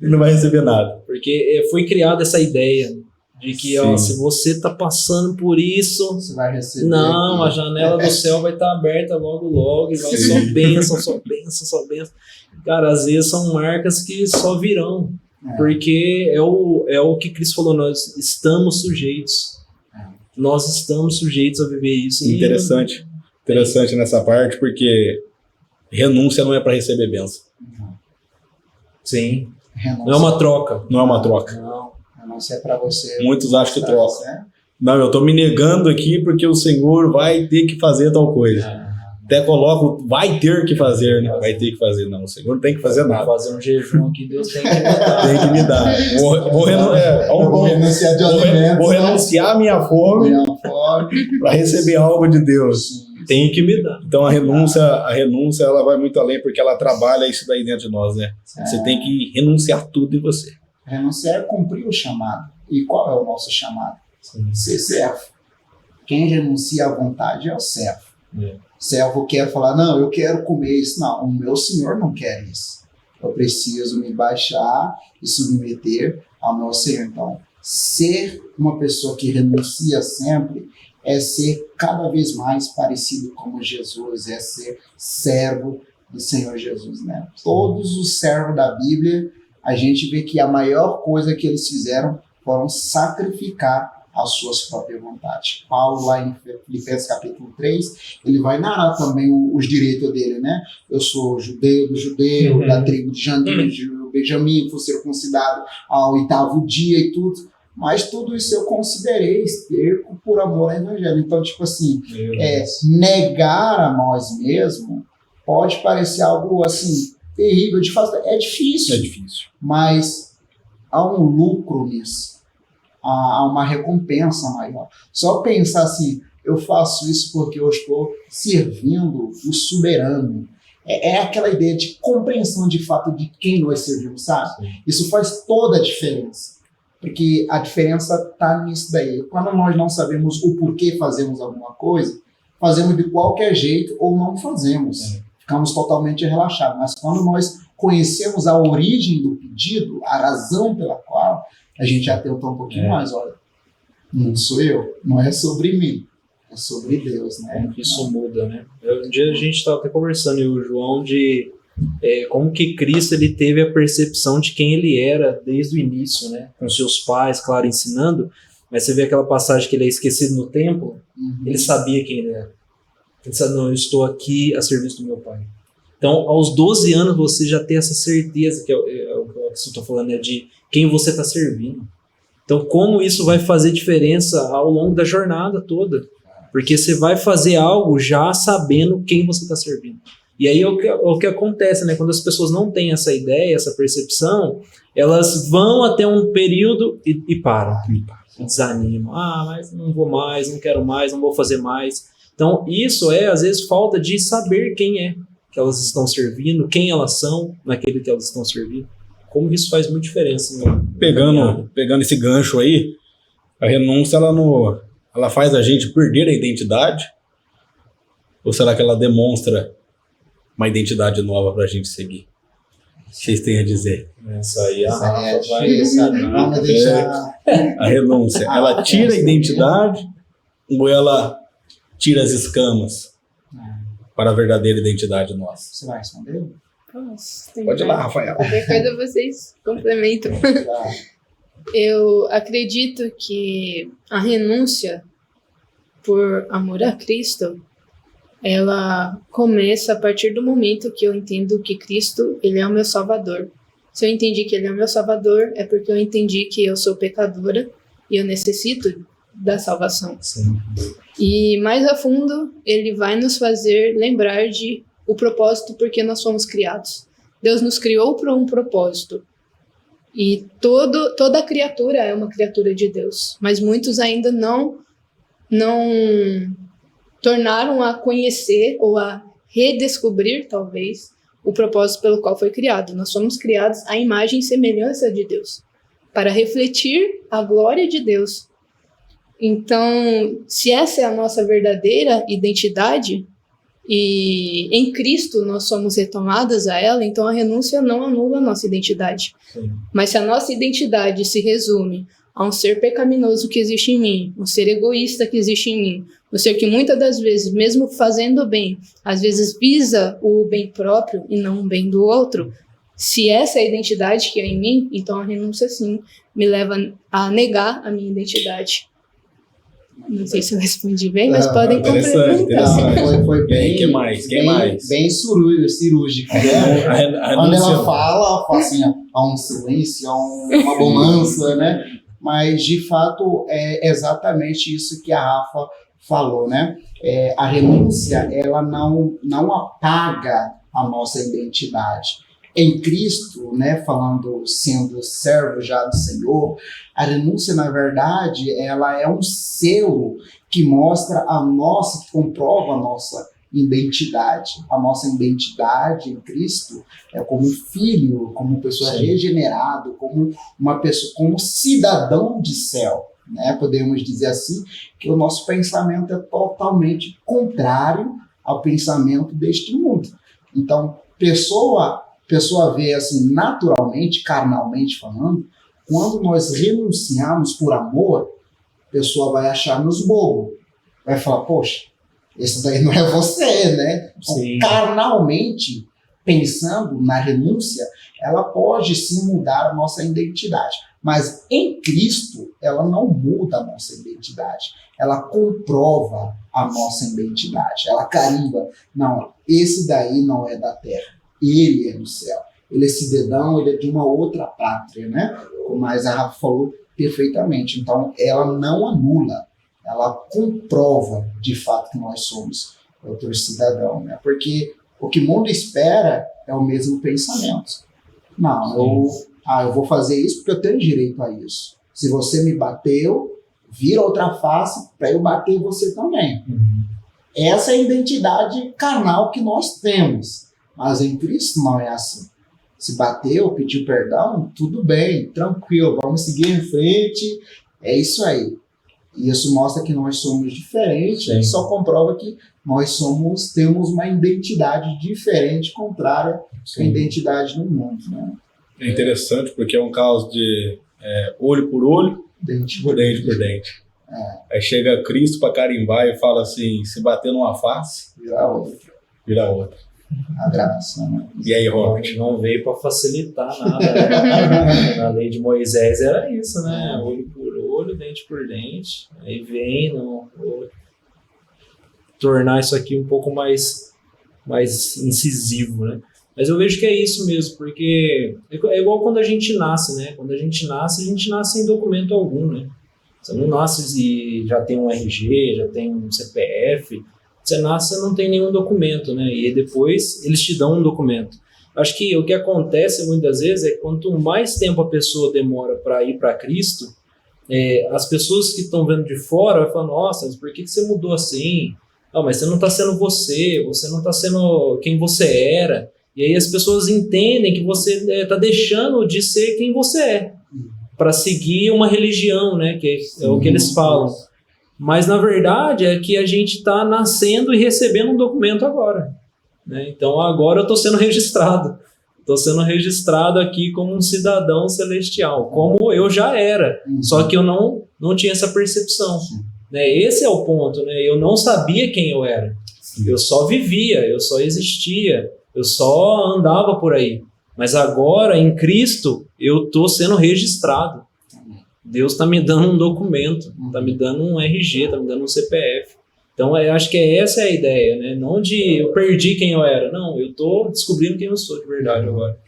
e não vai receber nada.
Porque foi criada essa ideia de que, ó, se você está passando por isso,
você vai receber.
Não, a janela do céu vai estar aberta logo e vai só bênção, só bênção, só bênção. Cara, às vezes são marcas que só virão. Porque é o que Cristo falou, nós estamos sujeitos. Nós estamos sujeitos a viver isso.
Interessante nessa parte, porque renúncia não é para receber bênção.
Sim.
Renúncia.
Não é uma troca.
Não é uma troca.
Não.
Renúncia é para você.
Muitos acham que troca. Não, eu estou me negando aqui porque o Senhor vai ter que fazer tal coisa. Até coloco, vai ter que fazer, né? Vai ter que fazer. Não, o Senhor não tem que fazer nada.
Vou fazer um jejum aqui, Deus tem que me dar.
Tem que me dar. Vou
renunciar de alimentos.
Vou renunciar a minha fome para receber algo de Deus.
Tem que me dar.
Então a renúncia ela vai muito além porque ela trabalha isso daí dentro de nós, né? Você tem que renunciar tudo em você.
Renunciar é cumprir o chamado. E qual é o nosso chamado? Ser servo. Quem renuncia à vontade é o servo. Servo quer falar, não, eu quero comer isso. Não, o meu Senhor não quer isso. Eu preciso me baixar e submeter ao meu Senhor. Então, ser uma pessoa que renuncia sempre é ser cada vez mais parecido com Jesus, é ser servo do Senhor Jesus, né? Todos os servos da Bíblia, a gente vê que a maior coisa que eles fizeram foram sacrificar as suas próprias vontades. Paulo, lá em Filipenses capítulo 3, ele vai narrar também os direitos dele, né? Eu sou judeu do judeu, da tribo de Benjamim, fui circuncidado ao 8º dia e tudo, mas tudo isso eu considerei esterco por amor ao evangelho. Então, tipo assim, negar a nós mesmos pode parecer algo assim, terrível de fazer. É difícil. Mas há um lucro nisso. Há uma recompensa maior. Só pensar assim, eu faço isso porque eu estou servindo o soberano. É aquela ideia de compreensão de fato de quem nós servimos, sabe? Sim. Isso faz toda a diferença. Porque a diferença está nisso daí. Quando nós não sabemos o porquê fazemos alguma coisa, fazemos de qualquer jeito ou não fazemos. Ficamos totalmente relaxados. Mas quando nós conhecemos a origem do pedido, a razão pela qual, a gente atenta um pouquinho mais. Olha, não sou eu, não é sobre mim, é sobre Deus, né?
Como que isso muda, né? Um dia a gente estava até conversando, eu e o João, de como que Cristo ele teve a percepção de quem ele era desde o início, né? Com seus pais, claro, ensinando, mas você vê aquela passagem que ele é esquecido no templo, ele sabia quem ele era. Ele sabe, não, eu estou aqui a serviço do meu pai. Então, aos 12 anos, você já tem essa certeza, que é o que eu estou falando, né, de quem você está servindo. Então, como isso vai fazer diferença ao longo da jornada toda? Porque você vai fazer algo já sabendo quem você está servindo. E aí o que acontece, né? Quando as pessoas não têm essa ideia, essa percepção, elas vão até um período e param. E desanimam. Mas não vou mais, não quero mais, não vou fazer mais. Então, isso às vezes, falta de saber quem é que elas estão servindo, quem elas são naquele que elas estão servindo. Como isso faz muita diferença.
Pegando esse gancho aí, a renúncia, ela faz a gente perder a identidade? Ou será que ela demonstra uma identidade nova pra gente seguir? O que vocês têm a dizer?
Isso aí a Rafa vai
Vamos deixar...
A renúncia, ela tira a identidade ou ela tira as escamas para a verdadeira identidade nossa?
Você vai responder?
Pode ir lá, Rafael.
Qualquer coisa vocês complementam. Eu acredito que a renúncia por amor a Cristo, ela começa a partir do momento que eu entendo que Cristo, ele é o meu Salvador. Se eu entendi que ele é o meu Salvador, é porque eu entendi que eu sou pecadora e eu necessito da salvação.
Sim.
E mais a fundo, ele vai nos fazer lembrar de o propósito porque nós fomos criados. Deus nos criou para um propósito. E toda criatura é uma criatura de Deus. Mas muitos ainda não tornaram a conhecer ou a redescobrir, talvez, o propósito pelo qual foi criado. Nós somos criados à imagem e semelhança de Deus, para refletir a glória de Deus. Então, se essa é a nossa verdadeira identidade, e em Cristo nós somos retomadas a ela, então a renúncia não anula a nossa identidade.
Sim.
Mas se a nossa identidade se resume a um ser pecaminoso que existe em mim, um ser egoísta que existe em mim, um ser que muitas das vezes, mesmo fazendo o bem, às vezes visa o bem próprio e não o bem do outro, se essa é a identidade que é em mim, então a renúncia sim me leva a negar a minha identidade. Não sei se eu respondi bem, mas podem complementar.
Foi bem.
Quem mais?
Bem cirúrgica. Quando ela fala assim, há um silêncio, há uma bonança, né? Mas, de fato, é exatamente isso que a Rafa falou, né? A renúncia, ela não apaga a nossa identidade. Em Cristo, né, sendo servo já do Senhor, a renúncia, na verdade, ela é um selo que mostra que comprova a nossa identidade. A nossa identidade em Cristo é como filho, como pessoa regenerada, como uma pessoa, como cidadão de céu, né? Podemos dizer assim, que o nosso pensamento é totalmente contrário ao pensamento deste mundo. Então, pessoa vê assim, naturalmente, carnalmente falando, quando nós renunciamos por amor, a pessoa vai achar-nos bobo. Vai falar, poxa, esse daí não é você, né? Então, carnalmente, pensando na renúncia, ela pode sim mudar a nossa identidade. Mas em Cristo, ela não muda a nossa identidade. Ela comprova a nossa identidade. Ela carimba. Não, esse daí não é da terra. Ele é do céu. Ele é cidadão, ele é de uma outra pátria, né? Como a Rafa falou perfeitamente. Então, ela não anula, ela comprova de fato que nós somos outro cidadão, né? Porque o que o mundo espera é o mesmo pensamento. Não, eu vou fazer isso porque eu tenho direito a isso. Se você me bateu, vira outra face para eu bater em você também. Essa é a identidade carnal que nós temos. Mas em Cristo não é assim. Se bateu, pediu perdão, tudo bem, tranquilo, vamos seguir em frente, é isso aí. E isso mostra que nós somos diferentes, e só comprova que nós temos uma identidade diferente, contrária à identidade do mundo, né?
É interessante porque é um caso de olho por olho, dente por dente. Aí chega Cristo para carimbar e fala assim, se bater numa face, vira outra.
A graça, né?
E aí, Robert?
Não veio para facilitar nada, né? Na lei de Moisés era isso, né? Olho por olho, dente por dente. Aí vem tornar isso aqui um pouco mais incisivo, né? Mas eu vejo que é isso mesmo, porque é igual quando a gente nasce, né? Quando a gente nasce sem documento algum, né? Você não nasce e já tem um RG, já tem um CPF. Você nasce e não tem nenhum documento, né? E depois eles te dão um documento. Acho que o que acontece muitas vezes é que quanto mais tempo a pessoa demora para ir para Cristo, as pessoas que estão vendo de fora vão falar, nossa, mas por que você mudou assim? Não, mas você não está sendo você não está sendo quem você era. E aí as pessoas entendem que você está deixando de ser quem você é, para seguir uma religião, né? Que é o que eles falam. Mas na verdade é que a gente está nascendo e recebendo um documento agora, né? Então agora eu estou sendo registrado. Estou sendo registrado aqui como um cidadão celestial, como eu já era, só que eu não tinha essa percepção. Né? Esse é o ponto, né? Eu não sabia quem eu era. Eu só vivia, eu só existia, eu só andava por aí. Mas agora, em Cristo, eu estou sendo registrado. Deus está me dando um documento, está me dando um RG, está me dando um CPF. Então, eu acho que essa é a ideia, né? Não de eu perdi quem eu era. Não, eu estou descobrindo quem eu sou de verdade agora.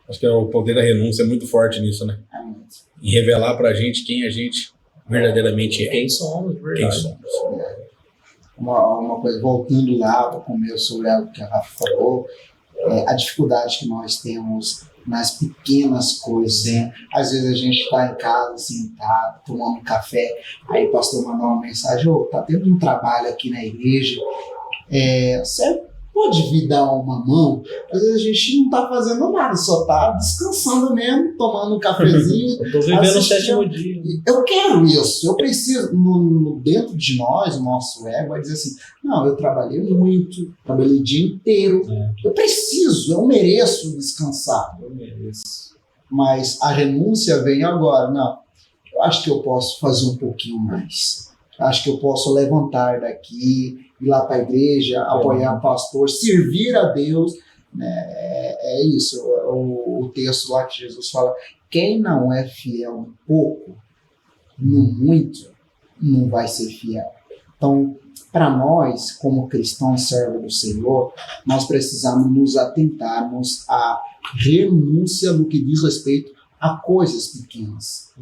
Acho que o poder da renúncia é muito forte nisso, né? Em revelar pra gente quem a gente verdadeiramente é.
Quem somos, de verdade.
Quem somos.
Uma coisa, voltando lá para o começo sobre o que a Rafa falou, a dificuldade que nós temos nas pequenas coisas, né? Às vezes a gente está em casa, sentado, tomando um café, aí o pastor mandou uma mensagem, tá tendo um trabalho aqui na igreja, você pode vir dar uma mão? Às vezes a gente não está fazendo nada, só está descansando mesmo, tomando um cafezinho.
Eu estou vivendo o sétimo dia.
Eu quero isso, eu preciso, dentro de nós, o nosso ego vai dizer assim, não, eu trabalhei muito, trabalhei o dia inteiro, eu preciso, eu mereço descansar.
Eu mereço.
Mas a renúncia vem agora, não, eu acho que eu posso fazer um pouquinho mais, acho que eu posso levantar daqui, ir lá para a igreja, apoiar o pastor, servir a Deus, né? É isso, o texto lá que Jesus fala, quem não é fiel um pouco, no muito, não vai ser fiel. Então, para nós, como cristãos servos do Senhor, nós precisamos nos atentarmos à renúncia no que diz respeito a coisas pequenas.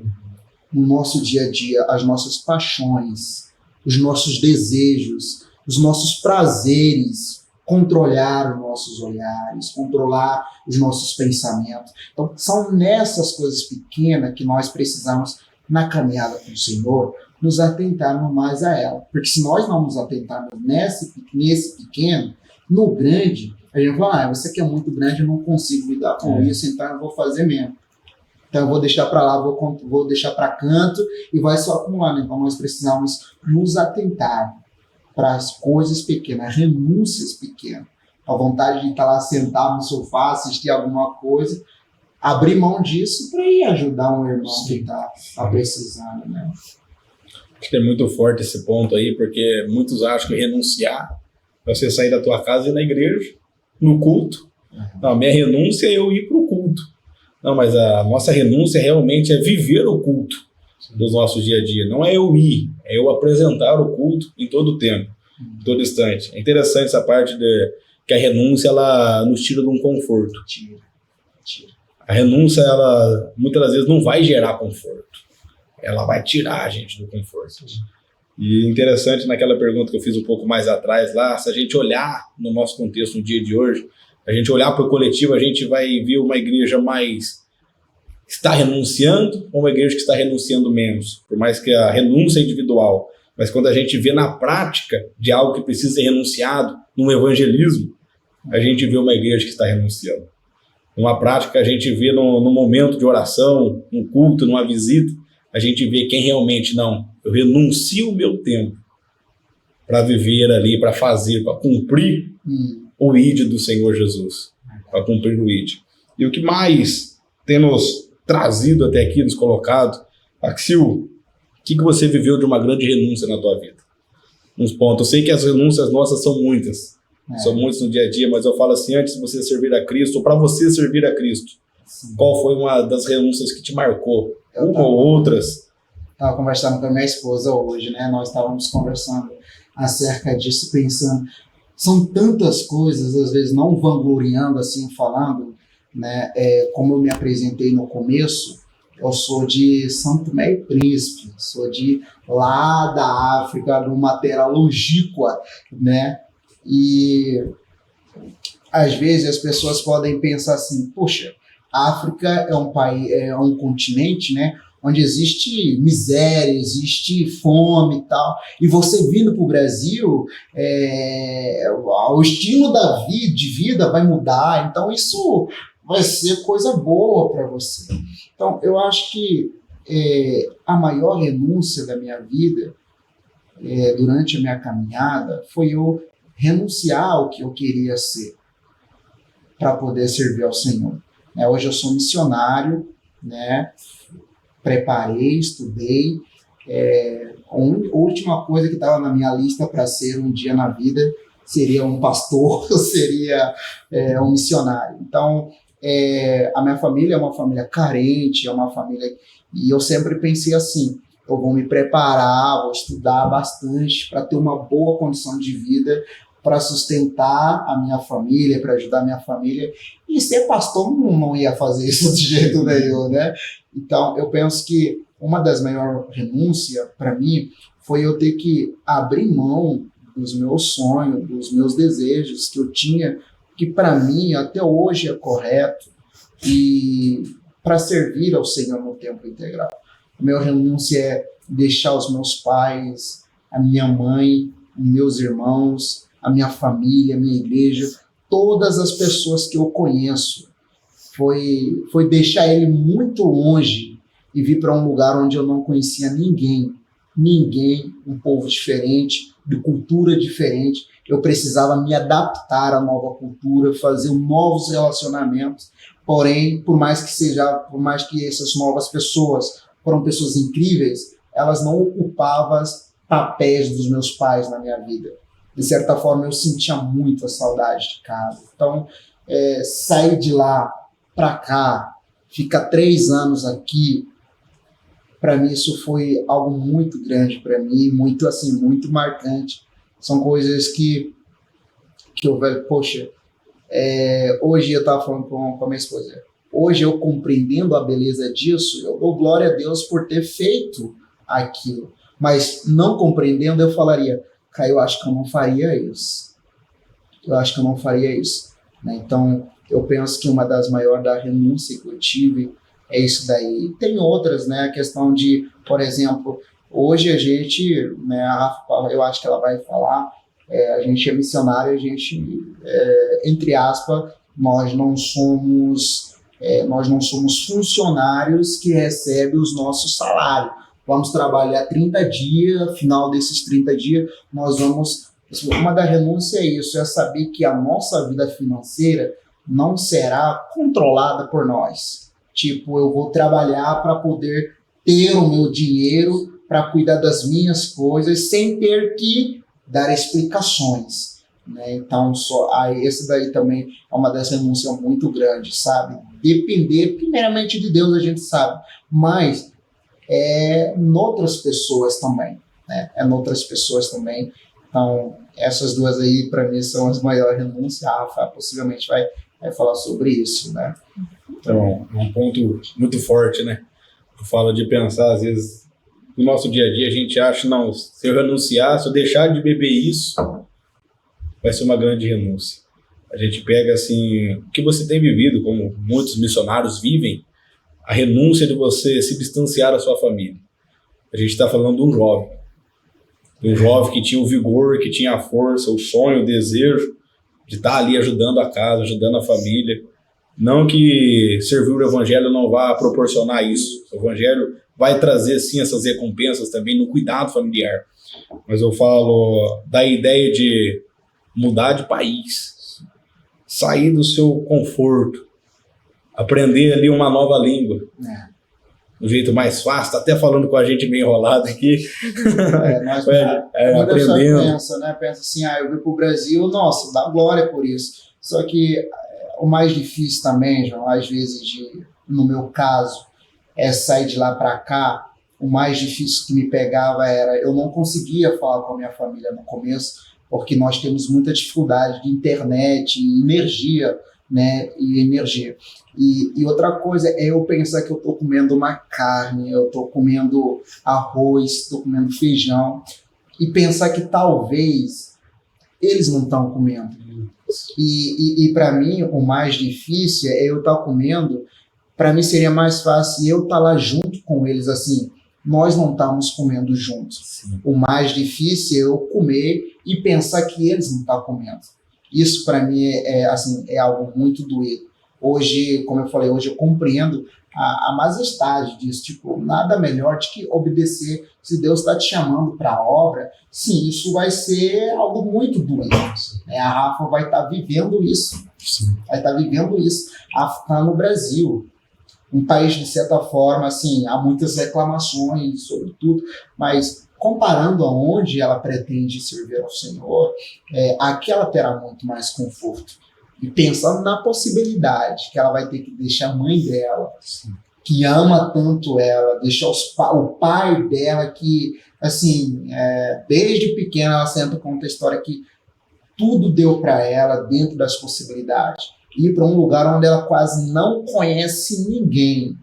No nosso dia a dia, as nossas paixões, os nossos desejos, os nossos prazeres, controlar os nossos olhares, controlar os nossos pensamentos. Então, são nessas coisas pequenas que nós precisamos, na caminhada com o Senhor, nos atentarmos mais a ela. Porque se nós não nos atentarmos nesse pequeno, no grande, a gente vai falar, você que é muito grande, eu não consigo lidar com isso, então eu vou fazer mesmo. Então eu vou deixar para lá, vou deixar para canto e vai só acumulando. Então nós precisamos nos atentar para as coisas pequenas, renúncias pequenas. A vontade de estar lá sentado no sofá, assistir alguma coisa, abrir mão disso para ir ajudar um irmão que está precisando, né?
Acho que é muito forte esse ponto aí, porque muitos acham que renunciar é você sair da tua casa e ir na igreja, no culto. Não, minha renúncia é eu ir para o culto. Não, mas a nossa renúncia realmente é viver o culto dos nossos dia a dia. Não é eu ir, é eu apresentar o culto em todo o tempo, em todo instante. É interessante essa parte que a renúncia ela nos tira de um conforto.
Tira.
A renúncia, ela muitas das vezes não vai gerar conforto. Ela vai tirar a gente do conforto. E interessante naquela pergunta que eu fiz um pouco mais atrás lá, se a gente olhar no nosso contexto no dia de hoje, a gente olhar para o coletivo, a gente vai ver uma igreja mais está renunciando ou uma igreja que está renunciando menos, por mais que a renúncia é individual. Mas quando a gente vê na prática de algo que precisa ser renunciado, num evangelismo, a gente vê uma igreja que está renunciando. Numa prática, a gente vê no momento de oração, num culto, numa visita, a gente vê quem realmente não. Eu renuncio o meu tempo para viver ali, para fazer, para cumprir o ID do Senhor Jesus. Para cumprir o ID. E o que mais tem nos trazido até aqui, nos colocado, Axil, o que você viveu de uma grande renúncia na tua vida? Uns pontos. Eu sei que as renúncias nossas são muitas. São muitas no dia a dia, mas eu falo assim, antes de você servir a Cristo, ou para você servir a Cristo, qual foi uma das renúncias que te marcou? Uma ou outras?
Estava conversando com a minha esposa hoje, né? Nós estávamos conversando acerca disso, pensando, são tantas coisas, às vezes não vangloriando, assim, falando, né? Como eu me apresentei no começo, Eu sou de São Tomé e Príncipe, sou de lá da África, numa terra longínqua, né? E às vezes as pessoas podem pensar assim, poxa, a África é um país, é um continente, né, onde existe miséria, existe fome e tal, e você vindo para o Brasil, o estilo de vida vai mudar, então isso vai ser coisa boa para você. Então, eu acho que a maior renúncia da minha vida, durante a minha caminhada, foi eu renunciar ao que eu queria ser, para poder servir ao Senhor. Hoje eu sou missionário, né? Preparei, estudei. A última coisa que estava na minha lista para ser um dia na vida seria um pastor, seria um missionário. Então, a minha família é uma família carente, é uma família... E eu sempre pensei assim, eu vou me preparar, vou estudar bastante para ter uma boa condição de vida, para sustentar a minha família, para ajudar a minha família. E ser pastor não ia fazer isso de jeito nenhum, né? Então, eu penso que uma das maiores renúncias para mim foi eu ter que abrir mão dos meus sonhos, dos meus desejos que eu tinha, que para mim até hoje é correto, e para servir ao Senhor no tempo integral. A minha renúncia é deixar os meus pais, a minha mãe, os meus irmãos, a minha família, a minha igreja, todas as pessoas que eu conheço. Foi deixar ele muito longe e vir para um lugar onde eu não conhecia ninguém, um povo diferente, de cultura diferente. Eu precisava me adaptar à nova cultura, fazer novos relacionamentos. Porém, por mais que essas novas pessoas foram pessoas incríveis, elas não ocupavam papéis dos meus pais na minha vida. De certa forma, eu sentia muita saudade de casa. Então, sair de lá para cá, ficar 3 anos aqui, para mim isso foi algo muito grande para mim, muito marcante. São coisas que eu vejo, poxa, hoje eu estava falando com a minha esposa, hoje eu compreendendo a beleza disso, eu dou glória a Deus por ter feito aquilo. Mas não compreendendo, eu falaria, cara, eu acho que eu não faria isso. Né? Então, eu penso que uma das maiores da renúncia que eu tive é isso daí. E tem outras, né? A questão de, por exemplo, hoje a gente, né, a Rafa, eu acho que ela vai falar, a gente é missionário, a gente, entre aspas, nós não somos funcionários que recebem os nossos salários. Vamos trabalhar 30 dias, final desses 30 dias, nós vamos... Uma da renúncia é isso, é saber que a nossa vida financeira não será controlada por nós. Tipo, eu vou trabalhar para poder ter o meu dinheiro, para cuidar das minhas coisas, sem ter que dar explicações. Né? Então, esse daí também é uma das renúncias muito grandes, sabe? Depender, primeiramente, de Deus, a gente sabe, mas noutras pessoas também, né? Noutras pessoas também. Então, essas duas aí, para mim, são as maiores renúncias. A Rafa possivelmente vai falar sobre isso, né?
Então, é um ponto muito forte, né? Eu falo de pensar, às vezes, no nosso dia a dia, a gente acha, não, se eu renunciar, se eu deixar de beber isso, vai ser uma grande renúncia. A gente pega, assim, o que você tem vivido, como muitos missionários vivem, a renúncia de você se distanciar da sua família. A gente está falando de um jovem que tinha o vigor, que tinha a força, o sonho, o desejo de estar ali ajudando a casa, ajudando a família. Não que servir o evangelho não vá proporcionar isso. O evangelho vai trazer, sim, essas recompensas também no cuidado familiar. Mas eu falo da ideia de mudar de país, sair do seu conforto, aprender ali uma nova língua. Do jeito mais fácil, tá até falando com a gente meio enrolado aqui.
Aprendendo. Pensa assim, eu vim pro Brasil, nossa, dá glória por isso. Só que o mais difícil também, João, às vezes, no meu caso, é sair de lá para cá. O mais difícil que me pegava era, eu não conseguia falar com a minha família no começo, porque nós temos muita dificuldade de internet e energia né, e energia. E outra coisa é eu pensar que eu estou comendo uma carne, eu estou comendo arroz, estou comendo feijão, e pensar que talvez eles não estão comendo. E para mim, o mais difícil é eu estar comendo. Para mim seria mais fácil eu estar lá junto com eles, assim, nós não estamos comendo juntos.
Sim.
O mais difícil é eu comer e pensar que eles não estão comendo. Isso para mim assim, é algo muito doído. Hoje, como eu falei, hoje eu compreendo a majestade disso, tipo, nada melhor do que obedecer. Se Deus está te chamando para a obra, sim, isso vai ser algo muito doído. A Rafa vai estar vivendo isso.
Sim.
Vai estar vivendo isso. A Rafa está no Brasil, um país, de certa forma, assim, há muitas reclamações sobre tudo, mas comparando aonde ela pretende servir ao Senhor, aqui ela terá muito mais conforto. E pensando na possibilidade que ela vai ter que deixar a mãe dela, que ama tanto ela, deixar o pai dela, que, assim, desde pequena ela sempre conta a história que tudo deu para ela dentro das possibilidades. Ir para um lugar onde ela quase não conhece ninguém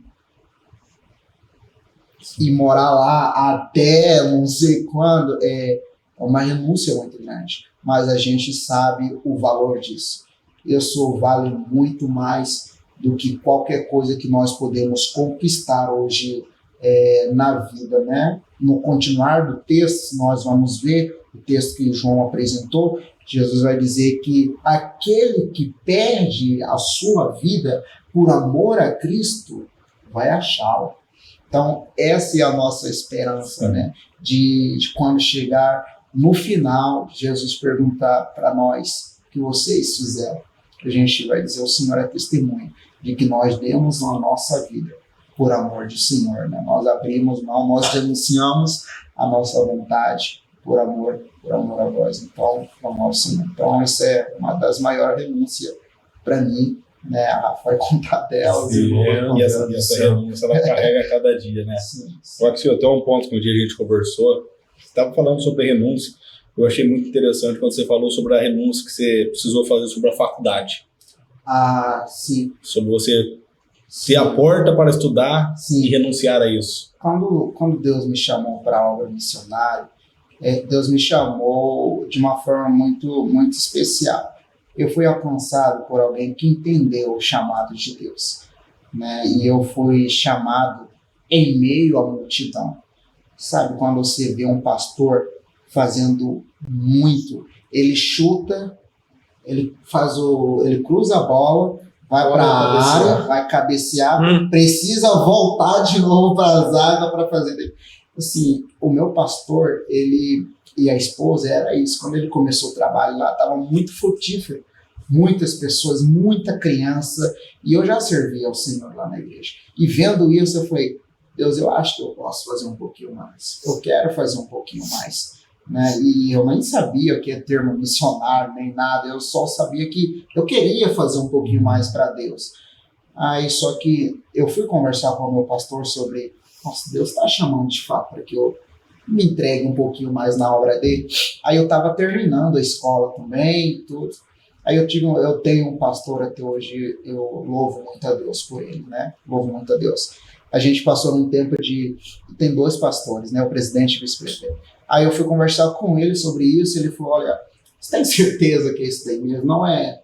e morar lá até não sei quando é uma renúncia muito grande, mas a gente sabe o valor disso. Isso vale muito mais do que qualquer coisa que nós podemos conquistar hoje na vida, né? No continuar do texto, nós vamos ver o texto que João apresentou. Jesus vai dizer que aquele que perde a sua vida por amor a Cristo vai achá-la. Então, essa é a nossa esperança, né? De quando chegar no final, Jesus perguntar para nós o que vocês fizeram. A gente vai dizer, o Senhor é testemunha de que nós demos a nossa vida por amor do Senhor, né? Nós abrimos mão, nós renunciamos a nossa vontade por amor a vós. Então, amor ao Senhor. Então, essa é uma das maiores renúncias para mim, né? A Rafa vai contar dela.
E essa renúncia ela carrega a cada dia, né? Só que até um ponto que um dia a gente conversou, você estava falando sobre renúncia. Eu achei muito interessante quando você falou sobre a renúncia que você precisou fazer sobre a faculdade.
Ah, sim.
Sobre você ter a porta para estudar
Sim.
e renunciar a isso.
Quando Deus me chamou para a obra missionária, Deus me chamou de uma forma muito, muito especial. Eu fui alcançado por alguém que entendeu o chamado de Deus, né? E eu fui chamado em meio à multidão. Sabe, quando você vê um pastor fazendo muito, ele chuta, ele cruza a bola, vai para a área, vai cabecear, precisa voltar de novo para a zaga para fazer. Assim, o meu pastor, ele e a esposa, era isso. Quando ele começou o trabalho lá, estava muito frutífero. Muitas pessoas, muita criança, e eu já servia ao Senhor lá na igreja. E vendo isso, eu falei, Deus, eu acho que eu posso fazer um pouquinho mais. Eu quero fazer um pouquinho mais. Né? E eu nem sabia o que é termo missionário, nem nada. Eu só sabia que eu queria fazer um pouquinho mais para Deus. Aí, só que eu fui conversar com o meu pastor sobre, nossa, Deus está chamando de fato para que eu me entregue um pouquinho mais na obra dele. Aí eu estava terminando a escola também, tudo. Aí eu tenho um pastor até hoje, eu louvo muito a Deus por ele, né? Louvo muito a Deus. A gente passou num tempo tem 2 pastores, né? O presidente e o vice-presidente. Aí eu fui conversar com ele sobre isso, ele falou, olha, você tem certeza que é isso daí mesmo? Não é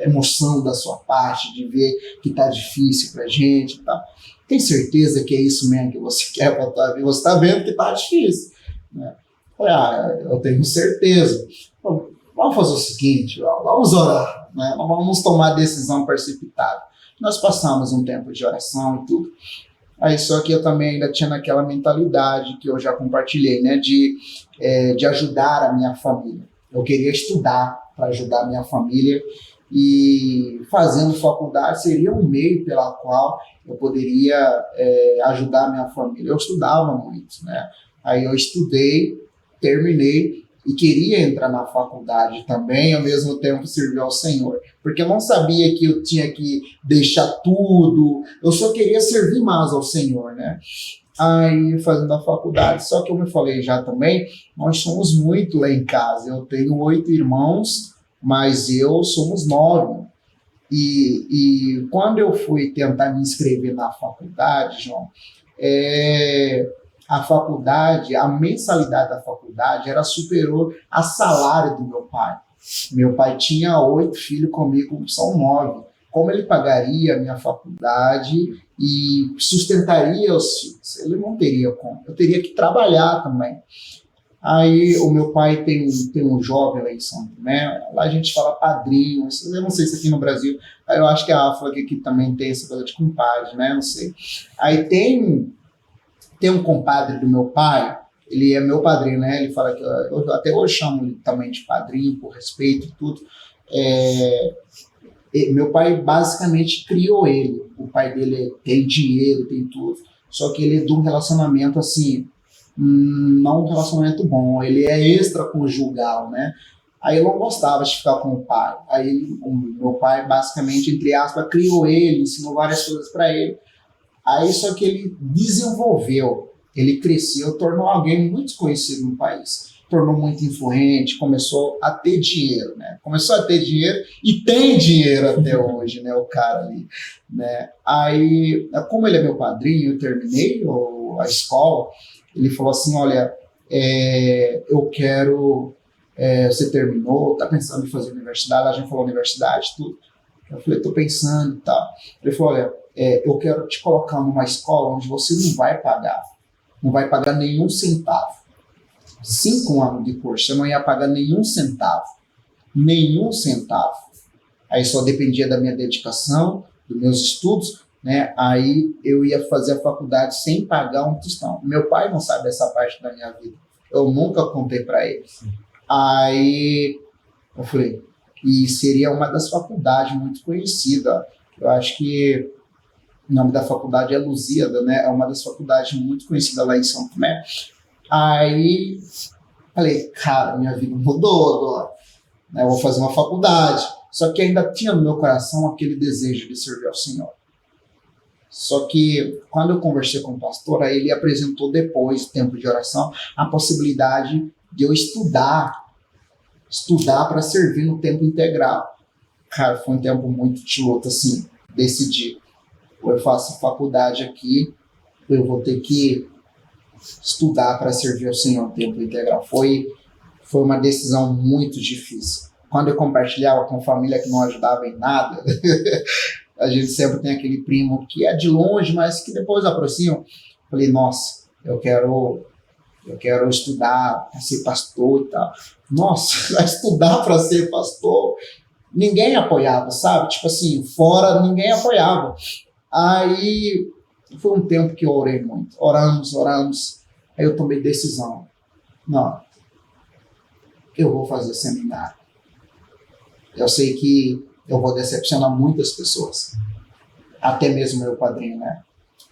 emoção da sua parte de ver que tá difícil pra gente e tal. Tem certeza que é isso mesmo que você quer pra tua vida? Você tá vendo que tá difícil, né? Eu falei, eu tenho certeza. Vamos fazer o seguinte, vamos orar, né? Vamos tomar decisão precipitada. Nós passamos um tempo de oração e tudo. Aí só que eu também ainda tinha naquela mentalidade que eu já compartilhei, né? De ajudar a minha família. Eu queria estudar para ajudar a minha família e fazendo faculdade seria um meio pela qual eu poderia ajudar a minha família. Eu estudava muito, né? Aí eu estudei, terminei e queria entrar na faculdade também, ao mesmo tempo servir ao Senhor. Porque eu não sabia que eu tinha que deixar tudo, eu só queria servir mais ao Senhor, né? Aí, fazendo a faculdade, só que como eu falei já também, nós somos muito lá em casa. Eu tenho 8 irmãos, mas somos 9. E quando eu fui tentar me inscrever na faculdade, João, a faculdade, a mensalidade da faculdade era superior ao salário do meu pai. Meu pai tinha 8 filhos, comigo são 9. Como ele pagaria a minha faculdade e sustentaria os filhos? Ele não teria como. Eu teria que trabalhar também. Aí o meu pai tem um jovem lá em São Tomé, lá a gente fala padrinho, eu não sei se aqui no Brasil, eu acho que a África aqui também tem essa coisa de compadre, né? Não sei. Aí tem um compadre do meu pai, ele é meu padrinho, né? Ele fala que eu até hoje chamo ele também de padrinho, por respeito e tudo. Meu pai basicamente criou ele. O pai dele tem dinheiro, tem tudo. Só que ele é de um relacionamento assim, não um relacionamento bom. Ele é extraconjugal, né? Aí eu não gostava de ficar com o pai. Aí o meu pai basicamente, entre aspas, criou ele, ensinou várias coisas para ele. Aí só que ele desenvolveu, ele cresceu, tornou alguém muito conhecido no país. Tornou muito influente, começou a ter dinheiro, né? Começou a ter dinheiro e tem dinheiro até hoje, né? O cara ali, né? Aí, como ele é meu padrinho, eu terminei a escola, ele falou assim, olha, eu quero, você terminou, tá pensando em fazer universidade? A gente falou universidade, tudo. Eu falei, tô pensando e tal. Ele falou, olha, eu quero te colocar numa escola onde você não vai pagar nenhum centavo. 5 anos de curso, você não ia pagar nenhum centavo. Aí só dependia da minha dedicação, dos meus estudos, né? Aí eu ia fazer a faculdade sem pagar um tostão. Meu pai não sabe essa parte da minha vida. Eu nunca contei para ele. Aí eu falei, e seria uma das faculdades muito conhecidas. Eu acho que o nome da faculdade é Lusíada, né? É uma das faculdades muito conhecidas lá em São Tomé. Aí falei, cara, minha vida mudou agora, né? Eu vou fazer uma faculdade. Só que ainda tinha no meu coração aquele desejo de servir ao Senhor. Só que quando eu conversei com o pastor, aí ele apresentou depois do tempo de oração a possibilidade de eu estudar para servir no tempo integral. Cara, foi um tempo muito de luta, assim, decidi. Ou eu faço faculdade aqui, ou eu vou ter que estudar para servir ao Senhor no tempo integral. Foi uma decisão muito difícil. Quando eu compartilhava com família que não ajudava em nada, a gente sempre tem aquele primo que é de longe, mas que depois aproxima. Falei, nossa, eu quero estudar para ser pastor e tal. Nossa, estudar para ser pastor, ninguém apoiava, sabe? Tipo assim, fora ninguém apoiava. Aí foi um tempo que eu orei muito. Oramos. Aí eu tomei decisão. Não, eu vou fazer seminário. Eu sei que eu vou decepcionar muitas pessoas. Até mesmo meu padrinho, né?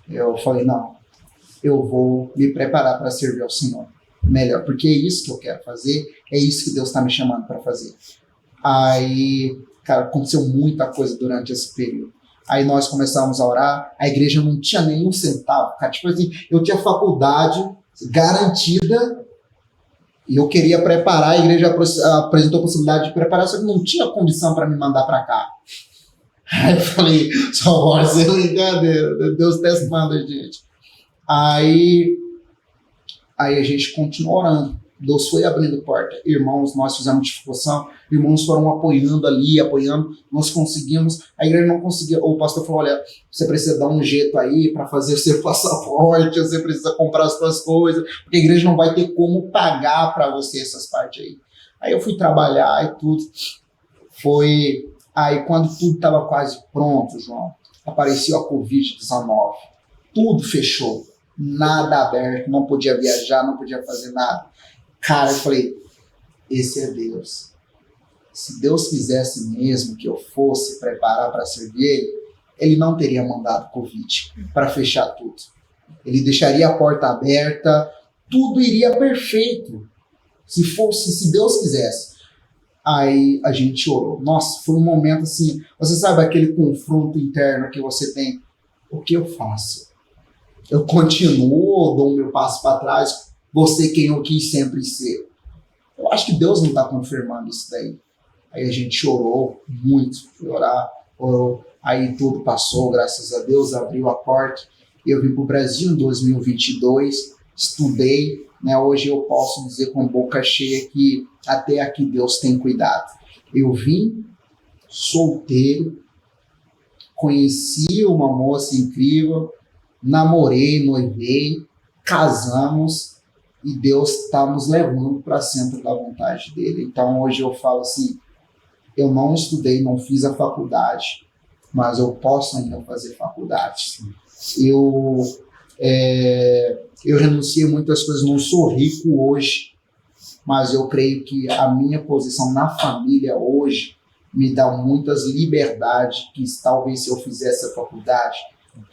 Eu falei, não, eu vou me preparar para servir ao Senhor melhor, porque é isso que eu quero fazer, é isso que Deus está me chamando para fazer. Aí, cara, aconteceu muita coisa durante esse período. Aí nós começamos a orar, a igreja não tinha nenhum centavo, cara. Tipo assim, eu tinha faculdade garantida e eu queria preparar, a igreja apresentou a possibilidade de preparar, só que não tinha condição para me mandar para cá. Aí eu falei, só pode ser brincadeira, Deus testando a gente. Aí a gente continuou orando. Deus foi abrindo porta. Irmãos, nós fizemos discussão, irmãos foram apoiando, nós conseguimos. A igreja não conseguia. O pastor falou, olha, você precisa dar um jeito aí para fazer o seu passaporte, você precisa comprar as suas coisas, porque a igreja não vai ter como pagar para você essas partes aí. Aí eu fui trabalhar e tudo. Aí quando tudo estava quase pronto, João, apareceu a Covid-19. Tudo fechou. Nada aberto, não podia viajar, não podia fazer nada. Cara, eu falei, esse é Deus. Se Deus quisesse mesmo que eu fosse preparar para servir ele não teria mandado Covid para fechar tudo. Ele deixaria a porta aberta, tudo iria perfeito. Se Deus quisesse. Aí a gente orou. Nossa, foi um momento assim, você sabe aquele confronto interno que você tem? O que eu faço? Eu continuo, dou o meu passo para trás, vou ser quem eu quis sempre ser. Eu acho que Deus não está confirmando isso daí. Aí a gente orou muito, foi orar. orou. Aí tudo passou, graças a Deus, abriu a porta. Eu vim para o Brasil em 2022, estudei, né? Hoje eu posso dizer com boca cheia que até aqui Deus tem cuidado. Eu vim solteiro, conheci uma moça incrível, namorei, noivei, casamos e Deus está nos levando para centro da vontade dele. Então hoje eu falo assim, eu não estudei, não fiz a faculdade, mas eu posso ainda fazer faculdade. Eu renunciei a muitas coisas, não sou rico hoje, mas eu creio que a minha posição na família hoje me dá muitas liberdades que talvez se eu fizesse a faculdade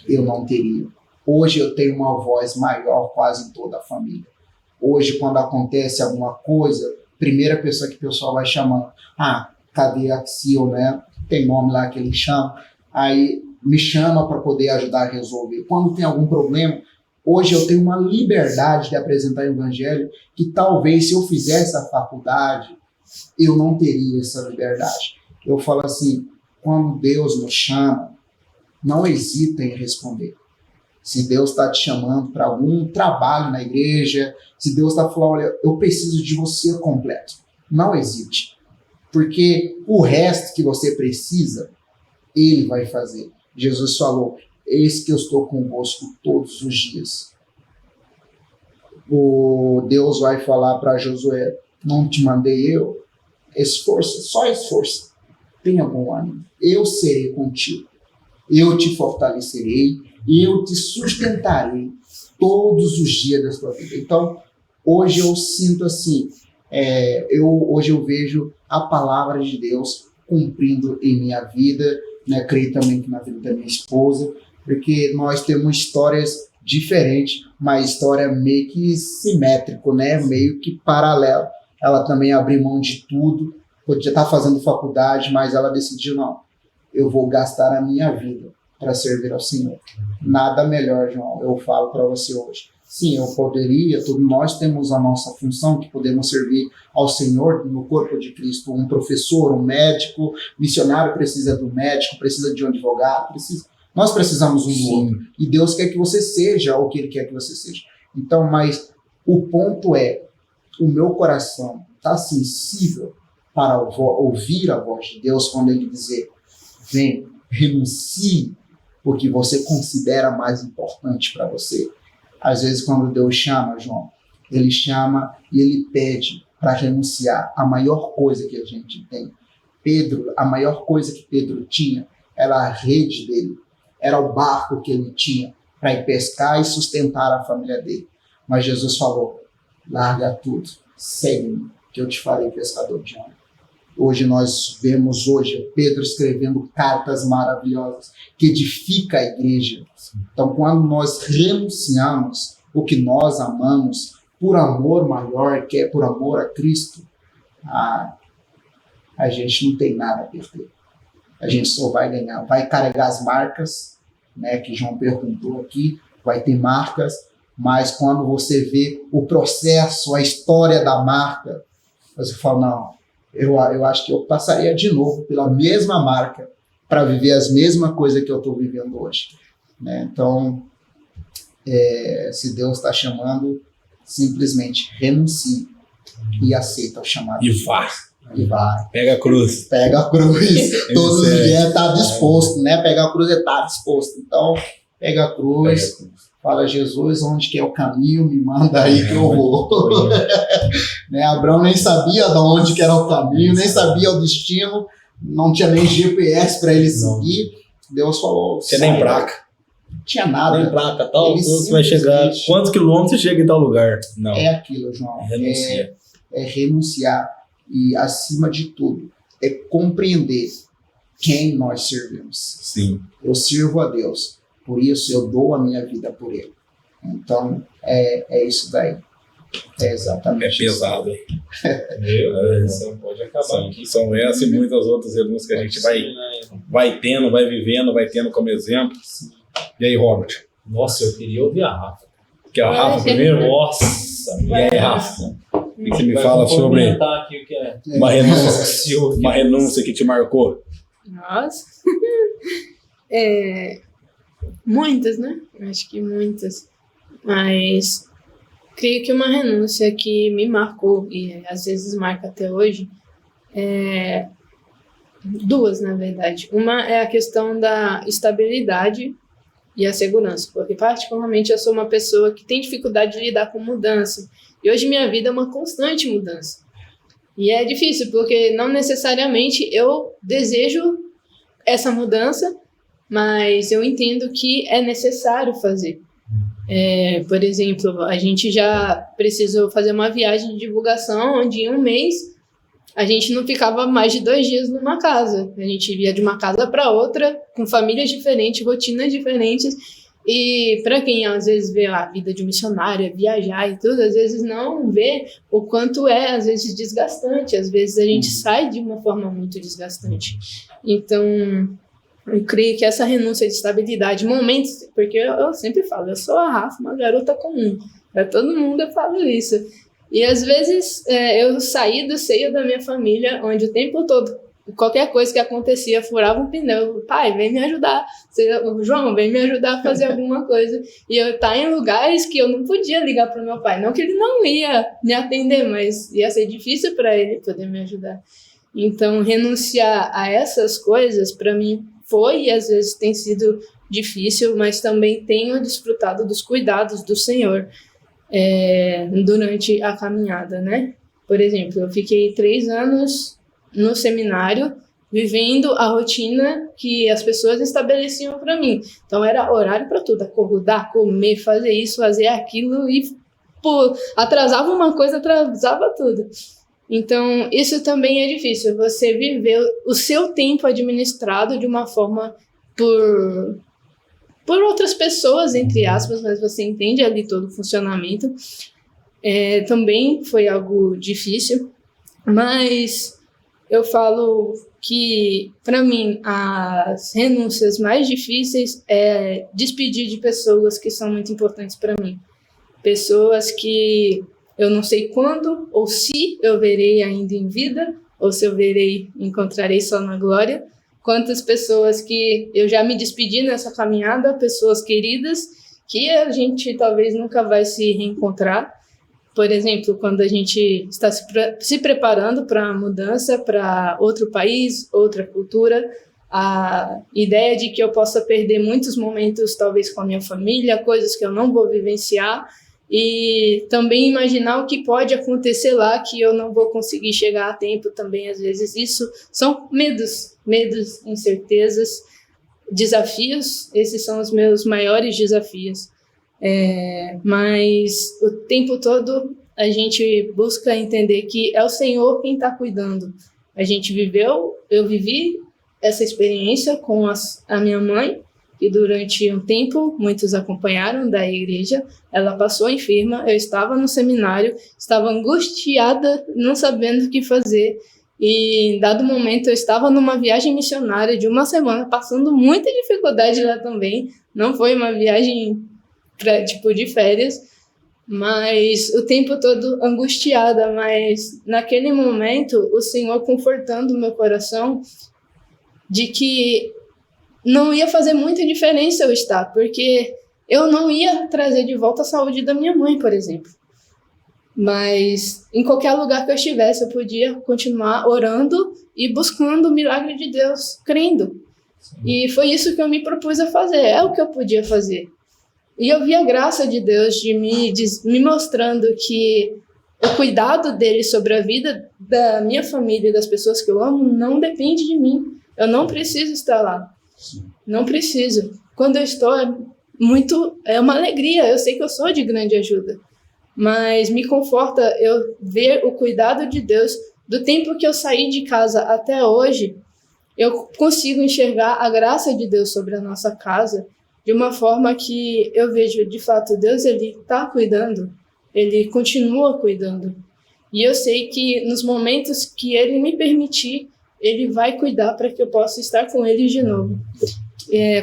eu não teria. Hoje eu tenho uma voz maior quase em toda a família. Hoje, quando acontece alguma coisa, primeira pessoa que o pessoal vai chamando, cadê a Axel, né? Tem nome lá que ele chama. Aí me chama para poder ajudar a resolver. Quando tem algum problema, hoje eu tenho uma liberdade de apresentar o evangelho que talvez se eu fizesse a faculdade, eu não teria essa liberdade. Eu falo assim, quando Deus nos chama, não hesita em responder. Se Deus está te chamando para algum trabalho na igreja, se Deus está falando, olha, eu preciso de você completo, não hesite. Porque o resto que você precisa, Ele vai fazer. Jesus falou, eis que eu estou convosco todos os dias. Deus vai falar para Josué, não te mandei eu? Esforça, só esforça. Tenha bom ânimo. Eu serei contigo. Eu te fortalecerei. Eu te sustentarei todos os dias da sua vida. Então, hoje eu sinto assim, hoje eu vejo a palavra de Deus cumprindo em minha vida, né? Creio também que na vida da minha esposa, porque nós temos histórias diferentes, mas história meio que simétrico, né? Meio que paralelo. Ela também abriu mão de tudo, podia estar fazendo faculdade, mas ela decidiu, não, eu vou gastar a minha vida para servir ao Senhor. Nada melhor, João, eu falo para você hoje. Sim, eu poderia, nós temos a nossa função que podemos servir ao Senhor no corpo de Cristo. Um professor, um médico, missionário precisa do médico, precisa de um advogado, nós precisamos um do outro. E Deus quer que você seja o que Ele quer que você seja. Então, mas o ponto é, o meu coração está sensível para ouvir a voz de Deus quando Ele dizer, vem, renuncie, porque você considera mais importante para você. Às vezes, quando Deus chama, João, Ele chama e Ele pede para renunciar a maior coisa que a gente tem. Pedro, a maior coisa que Pedro tinha era a rede dele, era o barco que ele tinha para ir pescar e sustentar a família dele. Mas Jesus falou, larga tudo, segue-me, que eu te farei pescador de homem. Hoje nós vemos Pedro escrevendo cartas maravilhosas que edifica a igreja. Então, quando nós renunciamos o que nós amamos por amor maior, que é por amor a Cristo, a gente não tem nada a perder. A gente só vai ganhar, vai carregar as marcas, né, que João perguntou aqui, vai ter marcas, mas quando você vê o processo, a história da marca, você fala, não, eu acho que eu passaria de novo pela mesma marca para viver as mesmas coisas que eu estou vivendo hoje. Né? Então, se Deus está chamando, simplesmente renuncie e aceita o chamado.
E vá.
E vai.
Pega a cruz.
Pega a cruz. Todos os dias está disposto, né? Pegar a cruz é estar disposto. Então, pega a cruz. Fala, Jesus, onde que é o caminho? Me manda aí que eu vou. Né? Abraão nem sabia de onde que era o caminho, nem sabia o destino, não tinha nem GPS para ele seguir. Deus falou...
Você nem placa.
Não tinha nada.
Nem placa, tal. Você vai chegar... Quantos quilômetros você chega em tal lugar? Não.
É aquilo, João. É renunciar. E, acima de tudo, é compreender quem nós servimos.
Sim.
Eu sirvo a Deus. Por isso eu dou a minha vida por Ele. Então, é isso daí. É exatamente
pesado, hein?
Você pode acabar aqui.
São essas e muitas outras renúncias que a gente vai tendo, vai vivendo, vai tendo como exemplo. E aí, Robert?
Nossa, eu queria ouvir a Rafa.
Quer a Rafa primeiro?
Nossa,
e aí, Rafa? O que você me fala sobre
aqui o que é.
uma renúncia que te marcou?
Nossa. Muitas, né? Acho que muitas. Mas creio que uma renúncia que me marcou, e às vezes marca até hoje, duas, na verdade. Uma é a questão da estabilidade e a segurança, porque particularmente eu sou uma pessoa que tem dificuldade de lidar com mudança. E hoje minha vida é uma constante mudança. E é difícil, porque não necessariamente eu desejo essa mudança, mas eu entendo que é necessário fazer. Por exemplo, a gente já precisou fazer uma viagem de divulgação, onde em um mês a gente não ficava mais de 2 dias numa casa. A gente ia de uma casa para outra, com famílias diferentes, rotinas diferentes. E para quem às vezes vê a vida de um missionário, viajar e tudo, às vezes não vê o quanto é, às vezes, desgastante. Às vezes a gente sai de uma forma muito desgastante. Então, eu creio que essa renúncia de estabilidade, momentos, porque eu sempre falo, eu sou a Rafa, uma garota comum. Para todo mundo eu falo isso. E às vezes eu saí do seio da minha família, onde o tempo todo, qualquer coisa que acontecia, furava um pneu. Pai, vem me ajudar. João, vem me ajudar a fazer alguma coisa. E eu estar em lugares que eu não podia ligar para o meu pai. Não que ele não ia me atender, mas ia ser difícil para ele poder me ajudar. Então, renunciar a essas coisas, para mim, foi e às vezes tem sido difícil, mas também tenho desfrutado dos cuidados do Senhor durante a caminhada, né? Por exemplo, eu fiquei 3 anos no seminário, vivendo a rotina que as pessoas estabeleciam para mim. Então, era horário para tudo, acordar, comer, fazer isso, fazer aquilo, e atrasava uma coisa, atrasava tudo. Então, isso também é difícil, você viver o seu tempo administrado de uma forma por outras pessoas, entre aspas, mas você entende ali todo o funcionamento. Também foi algo difícil, mas eu falo que, para mim, as renúncias mais difíceis é despedir de pessoas que são muito importantes para mim. Pessoas que eu não sei quando ou se eu verei ainda em vida, ou se eu encontrarei só na glória. Quantas pessoas que eu já me despedi nessa caminhada, pessoas queridas, que a gente talvez nunca vai se reencontrar. Por exemplo, quando a gente está se preparando para a mudança para outro país, outra cultura, a ideia de que eu possa perder muitos momentos, talvez com a minha família, coisas que eu não vou vivenciar, e também imaginar o que pode acontecer lá, que eu não vou conseguir chegar a tempo também, às vezes. Isso são medos, incertezas, desafios. Esses são os meus maiores desafios. Mas o tempo todo a gente busca entender que é o Senhor quem está cuidando. Eu vivi essa experiência com a minha mãe, que durante um tempo muitos acompanharam da igreja. Ela passou enferma, eu estava no seminário, estava angustiada, não sabendo o que fazer, e em dado momento eu estava numa viagem missionária de 1 semana, passando muita dificuldade lá também. Não foi uma viagem de férias, mas o tempo todo angustiada, mas naquele momento o Senhor confortando o meu coração de que não ia fazer muita diferença eu estar, porque eu não ia trazer de volta a saúde da minha mãe, por exemplo. Mas em qualquer lugar que eu estivesse, eu podia continuar orando e buscando o milagre de Deus, crendo. E foi isso que eu me propus a fazer, é o que eu podia fazer. E eu vi a graça de Deus me mostrando que o cuidado dele sobre a vida da minha família e das pessoas que eu amo não depende de mim. Eu não preciso estar lá. Não preciso. Quando eu estou, é uma alegria. Eu sei que eu sou de grande ajuda. Mas me conforta eu ver o cuidado de Deus do tempo que eu saí de casa até hoje. Eu consigo enxergar a graça de Deus sobre a nossa casa de uma forma que eu vejo, de fato, Deus, ele está cuidando. Ele continua cuidando. E eu sei que nos momentos que ele me permitir, ele vai cuidar para que eu possa estar com ele de novo.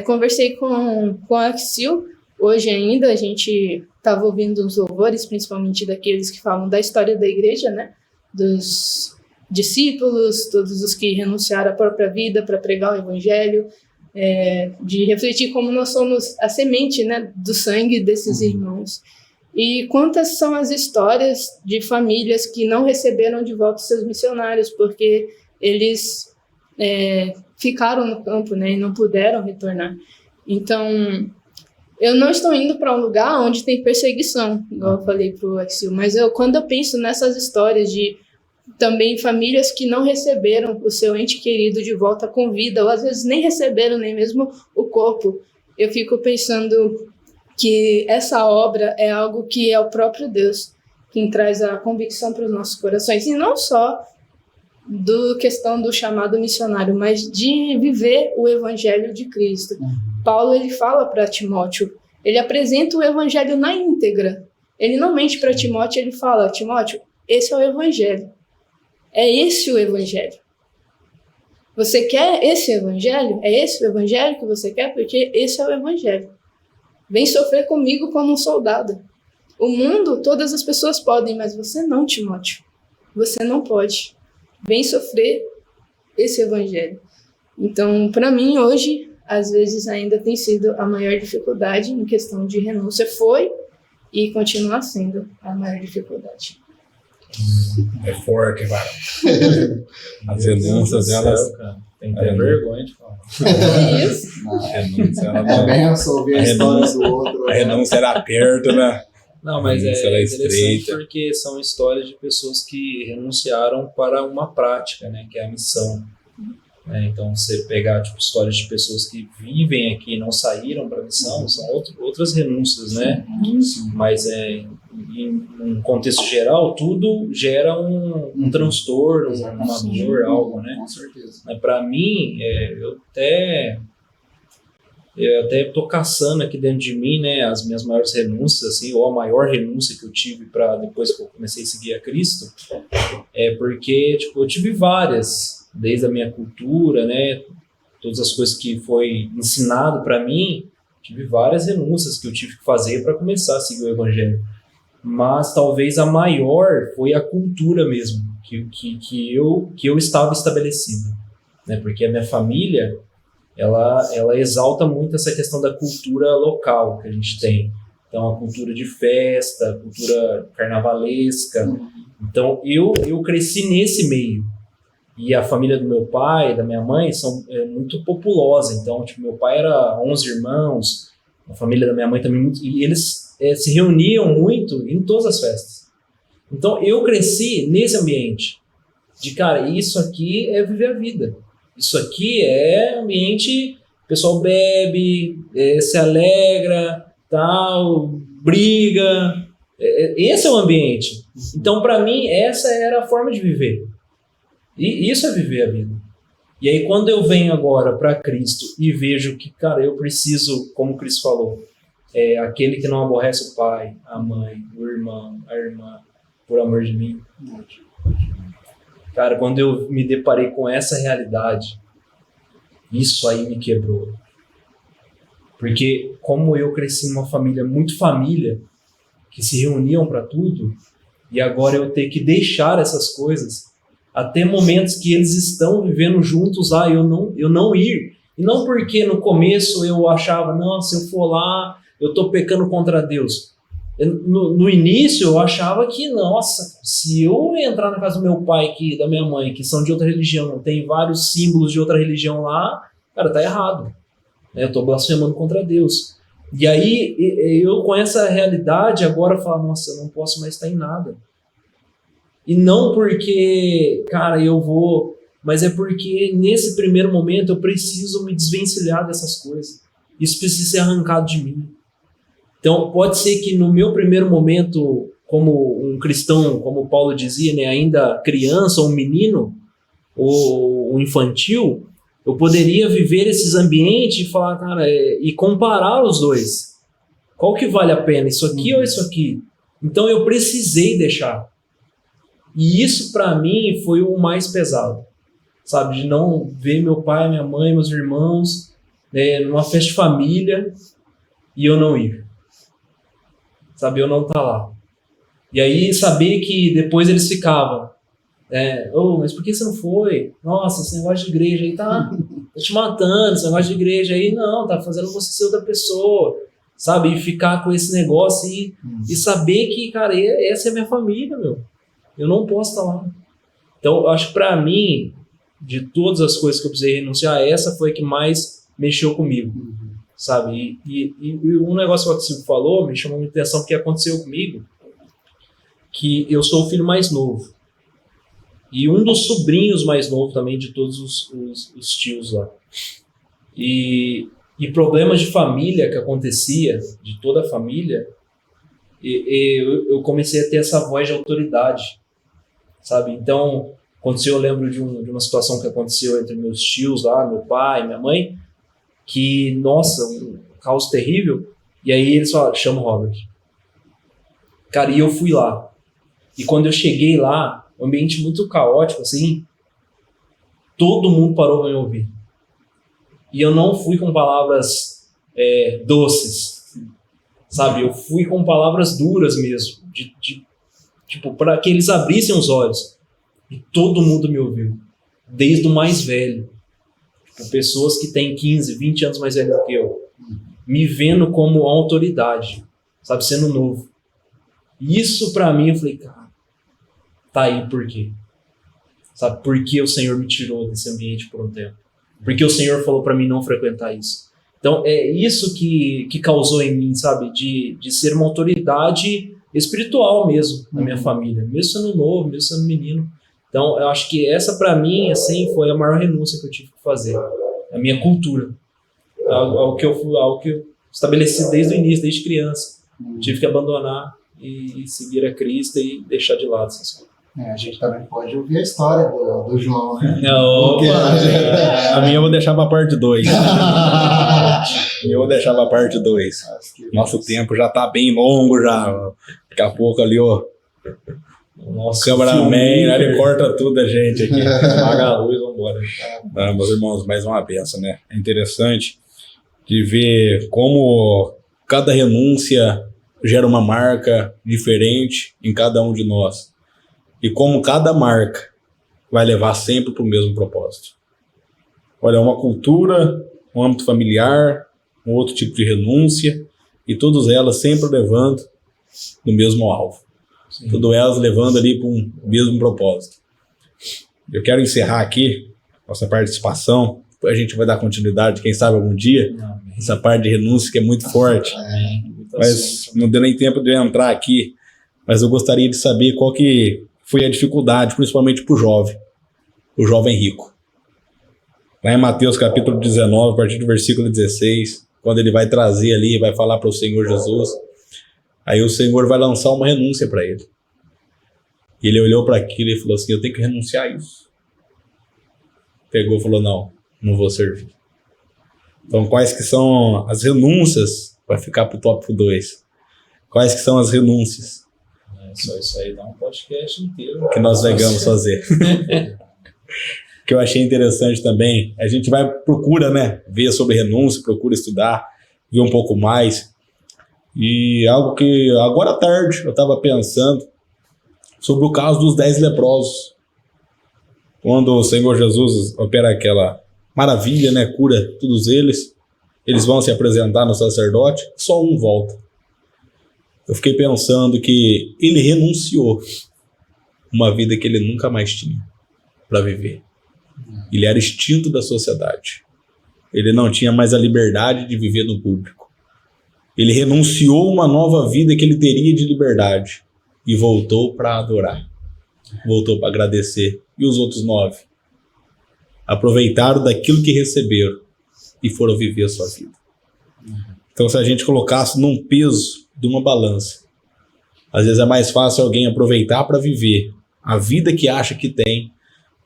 Conversei com a Axil, hoje ainda, a gente estava ouvindo uns louvores, principalmente daqueles que falam da história da igreja, né? Dos discípulos, todos os que renunciaram à própria vida para pregar o evangelho, de refletir como nós somos a semente, né, do sangue desses irmãos. E quantas são as histórias de famílias que não receberam de volta seus missionários, porque eles ficaram no campo, né, e não puderam retornar. Então, eu não estou indo para um lugar onde tem perseguição, igual eu falei para o Axel, mas quando eu penso nessas histórias de também famílias que não receberam o seu ente querido de volta com vida, ou às vezes nem receberam nem mesmo o corpo, eu fico pensando que essa obra é algo que é o próprio Deus quem traz a convicção para os nossos corações, e não só do questão do chamado missionário, mas de viver o evangelho de Cristo. Paulo, ele fala para Timóteo, ele apresenta o evangelho na íntegra, ele não mente para Timóteo, ele fala: Timóteo, esse é o evangelho, é esse o evangelho. Você quer esse evangelho? É esse o evangelho que você quer? Porque esse é o evangelho. Vem sofrer comigo como um soldado. O mundo, todas as pessoas podem, mas você não, Timóteo. Você não pode. Vem sofrer esse evangelho. Então, para mim, hoje, às vezes ainda tem sido a maior dificuldade em questão de renúncia. Foi e continua sendo a maior dificuldade.
É forte, vai. As renúncias, elas...
Tem até vergonha de falar.
É isso.
A renúncia, ela
É bem resolver a história do outro.
A renúncia era perto, né?
Não, mas
Isso,
é
ela é
interessante
estreita.
porque são histórias de pessoas que renunciaram para uma prática, né, que é a missão. Então, você pegar histórias de pessoas que vivem aqui e não saíram para a missão, são outras renúncias, né? Mas em um contexto geral, tudo gera um transtorno, uma dor, algo, né?
Com certeza.
Para mim, eu até tô caçando aqui dentro de mim, né, as minhas maiores renúncias, assim, ou a maior renúncia que eu tive para depois que eu comecei a seguir a Cristo, porque eu tive várias, desde a minha cultura, né, todas as coisas que foi ensinado para mim, tive várias renúncias que eu tive que fazer para começar a seguir o Evangelho. Mas talvez a maior foi a cultura mesmo, que eu estava estabelecido, né, porque a minha família ela exalta muito essa questão da cultura local que a gente tem. Então, a cultura de festa, a cultura carnavalesca. Então, eu cresci nesse meio. E a família do meu pai, da minha mãe, é muito populosa. Então, meu pai era 11 irmãos, a família da minha mãe também muito... E eles se reuniam muito em todas as festas. Então, eu cresci nesse ambiente de, cara, isso aqui é viver a vida. Isso aqui é ambiente, o pessoal bebe, se alegra, tal, briga. Esse é o ambiente. Então, para mim, essa era a forma de viver. E isso é viver a vida. E aí, quando eu venho agora para Cristo e vejo que, cara, eu preciso, como o Cristo falou, aquele que não aborrece o pai, a mãe, o irmão, a irmã, por amor de mim. Cara, quando eu me deparei com essa realidade, isso aí me quebrou. Porque como eu cresci numa família, muito família, que se reuniam para tudo, e agora eu ter que deixar essas coisas, até momentos que eles estão vivendo juntos, eu não ir. E não porque no começo eu achava, não, se eu for lá, eu estou pecando contra Deus. No início eu achava que, nossa, se eu entrar na casa do meu pai e da minha mãe, que são de outra religião, tem vários símbolos de outra religião lá, cara, tá errado. Eu tô blasfemando contra Deus. E aí eu com essa realidade agora falo, nossa, eu não posso mais estar em nada. E não porque, cara, eu vou... Mas é porque nesse primeiro momento eu preciso me desvencilhar dessas coisas. Isso precisa ser arrancado de mim. Então, pode ser que no meu primeiro momento, como um cristão, como Paulo dizia, né, ainda criança, ou um menino, ou um infantil, eu poderia viver esses ambientes e falar, cara, e comparar os dois. Qual que vale a pena, isso aqui ou isso aqui? Então, eu precisei deixar. E isso, para mim, foi o mais pesado. Sabe, de não ver meu pai, minha mãe, meus irmãos, numa festa de família, e eu não ir. Sabe, eu não estar lá. E aí saber que depois eles ficavam Mas por que você não foi? Nossa, esse negócio de igreja aí tá te matando, esse negócio de igreja aí não, tá fazendo você ser outra pessoa, sabe? E ficar com esse negócio e saber que, cara, essa é a minha família, meu. Eu não posso estar lá. Então, eu acho que pra mim, de todas as coisas que eu precisei renunciar, essa foi a que mais mexeu comigo, sabe? E um negócio que o Silvio falou me chamou muita atenção, porque aconteceu comigo, que eu sou o filho mais novo. E um dos sobrinhos mais novos também de todos os tios lá. E problemas de família que acontecia, de toda a família, eu comecei a ter essa voz de autoridade, sabe? Então, eu lembro de uma situação que aconteceu entre meus tios lá, meu pai, minha mãe, que, nossa, um caos terrível, e aí eles falaram, chama o Robert. Cara, e eu fui lá. E quando eu cheguei lá, um ambiente muito caótico, assim, todo mundo parou para me ouvir. E eu não fui com palavras doces, sabe? Eu fui com palavras duras mesmo, tipo, para que eles abrissem os olhos. E todo mundo me ouviu, desde o mais velho. Tipo, pessoas que têm 15, 20 anos mais velho do que eu, me vendo como autoridade, sabe? Sendo novo. Isso para mim, eu falei, cara, tá aí por quê? Sabe, por que o Senhor me tirou desse ambiente por um tempo? Porque o Senhor falou para mim não frequentar isso. Então, é isso que causou em mim, sabe, de ser uma autoridade espiritual mesmo na minha família, mesmo sendo novo, mesmo sendo menino. Então, eu acho que essa para mim, assim, foi a maior renúncia que eu tive que fazer. A minha cultura. Algo que eu estabeleci desde o início, desde criança. Tive que abandonar e seguir a Cristo e deixar de lado essas coisas.
A gente também pode ouvir a história do João, né?
A minha eu vou deixar para a parte 2. Eu vou deixar para a parte 2. Nosso tempo já tá bem longo já. Daqui a pouco ali, ó. Nossa, cameraman, ele corta tudo a gente aqui. Apaga a luz, vambora. Meus irmãos, mais uma benção, né? É interessante de ver como cada renúncia gera uma marca diferente em cada um de nós. E como cada marca vai levar sempre para o mesmo propósito. Olha, uma cultura, um âmbito familiar, um outro tipo de renúncia, e todas elas sempre levando no mesmo alvo. Sim. Todas elas levando ali para um mesmo propósito. Eu quero encerrar aqui nossa participação, a gente vai dar continuidade, quem sabe algum dia, essa parte de renúncia que é muito forte. Mas não deu nem tempo de eu entrar aqui, mas eu gostaria de saber qual que foi a dificuldade, principalmente para o jovem rico. Lá em Mateus capítulo 19, a partir do versículo 16, quando ele vai trazer ali, vai falar para o Senhor Jesus, aí o Senhor vai lançar uma renúncia para ele. E ele olhou para aquilo e falou assim, eu tenho que renunciar a isso. Pegou e falou, não vou servir. Então, quais que são as renúncias? Vai ficar para o tópico 2. Quais que são as renúncias?
Só isso aí dá um podcast inteiro.
Que nós vamos fazer. O que eu achei interessante também, a gente procura, né, ver sobre renúncia, procura estudar, ver um pouco mais. E algo que, agora à tarde, eu estava pensando sobre o caso dos 10 leprosos. Quando o Senhor Jesus opera aquela maravilha, né, cura todos eles vão se apresentar no sacerdote, só um volta. Eu fiquei pensando que ele renunciou uma vida que ele nunca mais tinha para viver. Ele era extinto da sociedade. Ele não tinha mais a liberdade de viver no público. Ele renunciou uma nova vida que ele teria de liberdade e voltou para adorar. Voltou para agradecer. E os outros 9? Aproveitaram daquilo que receberam e foram viver a sua vida. Então, se a gente colocasse num peso de uma balança, às vezes é mais fácil alguém aproveitar para viver a vida que acha que tem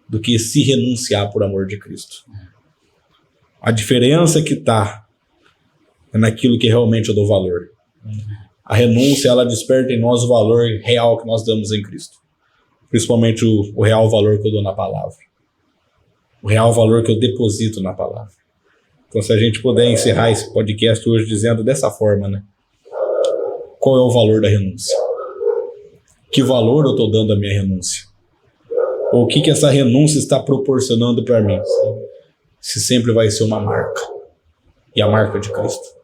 do que se renunciar por amor de Cristo. A diferença que está é naquilo que realmente eu dou valor. A renúncia, ela desperta em nós o valor real que nós damos em Cristo. Principalmente o real valor que eu dou na palavra. O real valor que eu deposito na palavra. Então, se a gente puder encerrar esse podcast hoje dizendo dessa forma, né? Qual é o valor da renúncia? Que valor eu estou dando à minha renúncia? Ou o que essa renúncia está proporcionando para mim? Se sempre vai ser uma marca. E a marca de Cristo.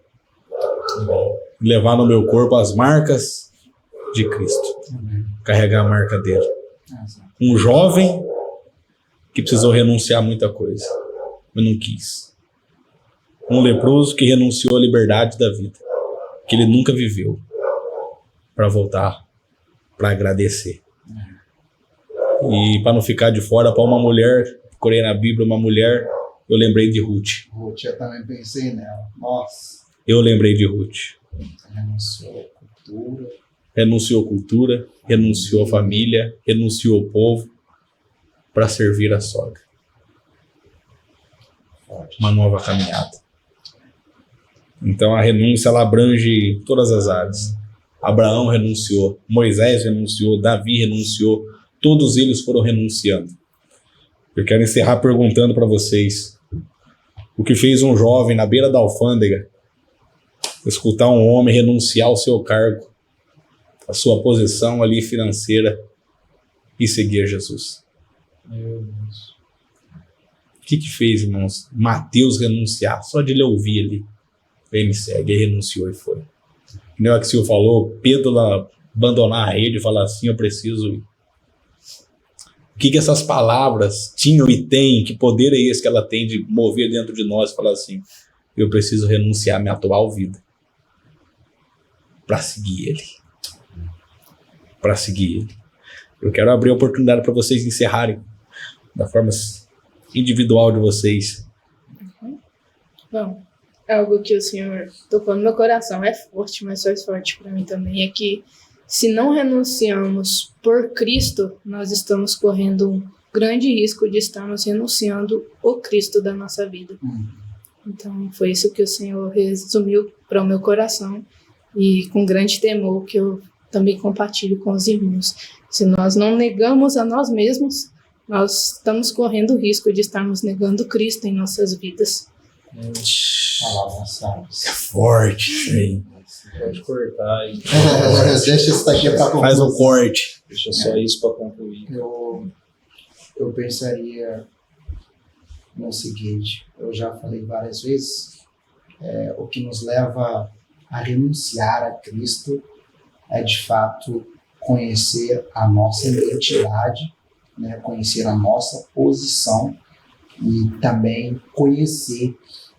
Levar no meu corpo as marcas de Cristo. Carregar a marca dele. Um jovem que precisou renunciar a muita coisa, mas não quis. Um leproso que renunciou à liberdade da vida, que ele nunca viveu, para voltar, para agradecer. E para não ficar de fora, para uma mulher, procurei na Bíblia uma mulher, eu lembrei de Ruth.
Ruth, eu também pensei nela. Nossa.
Eu lembrei de Ruth.
Renunciou à cultura.
Renunciou à cultura, renunciou à família, renunciou ao povo para servir a sogra. Uma nova caminhada. Então a renúncia ela abrange todas as áreas. Abraão renunciou, Moisés renunciou, Davi renunciou, todos eles foram renunciando. Eu quero encerrar perguntando para vocês: o que fez um jovem na beira da alfândega escutar um homem renunciar ao seu cargo, a sua posição ali financeira e seguir Jesus?
Meu Deus.
O que fez, irmãos? Mateus renunciar, só de ele ouvir ali. Ele me segue, ele renunciou e foi. Que nem o Axel falou, Pedro lá, abandonar a rede e falar assim, eu preciso ir. O que essas palavras tinham e têm, que poder é esse que ela tem de mover dentro de nós e falar assim, eu preciso renunciar à minha atual vida para seguir ele. Para seguir ele. Eu quero abrir a oportunidade para vocês encerrarem da forma individual de vocês.
Bom, algo que o Senhor tocou no meu coração, é forte, mas faz forte para mim também, é que se não renunciamos por Cristo, nós estamos correndo um grande risco de estarmos renunciando o Cristo da nossa vida. Então, foi isso que o Senhor resumiu para o meu coração e com grande temor que eu também compartilho com os irmãos. Se nós não negamos a nós mesmos, nós estamos correndo o risco de estarmos negando Cristo em nossas vidas.
Palavras sábias.
É forte isso aí.
Pode cortar e
Deixa isso daqui para concluir.
Faz um corte.
deixa só isso para concluir.
Eu pensaria no seguinte, eu já falei várias vezes, o que nos leva a renunciar a Cristo é de fato conhecer a nossa identidade, né, conhecer a nossa posição e também conhecer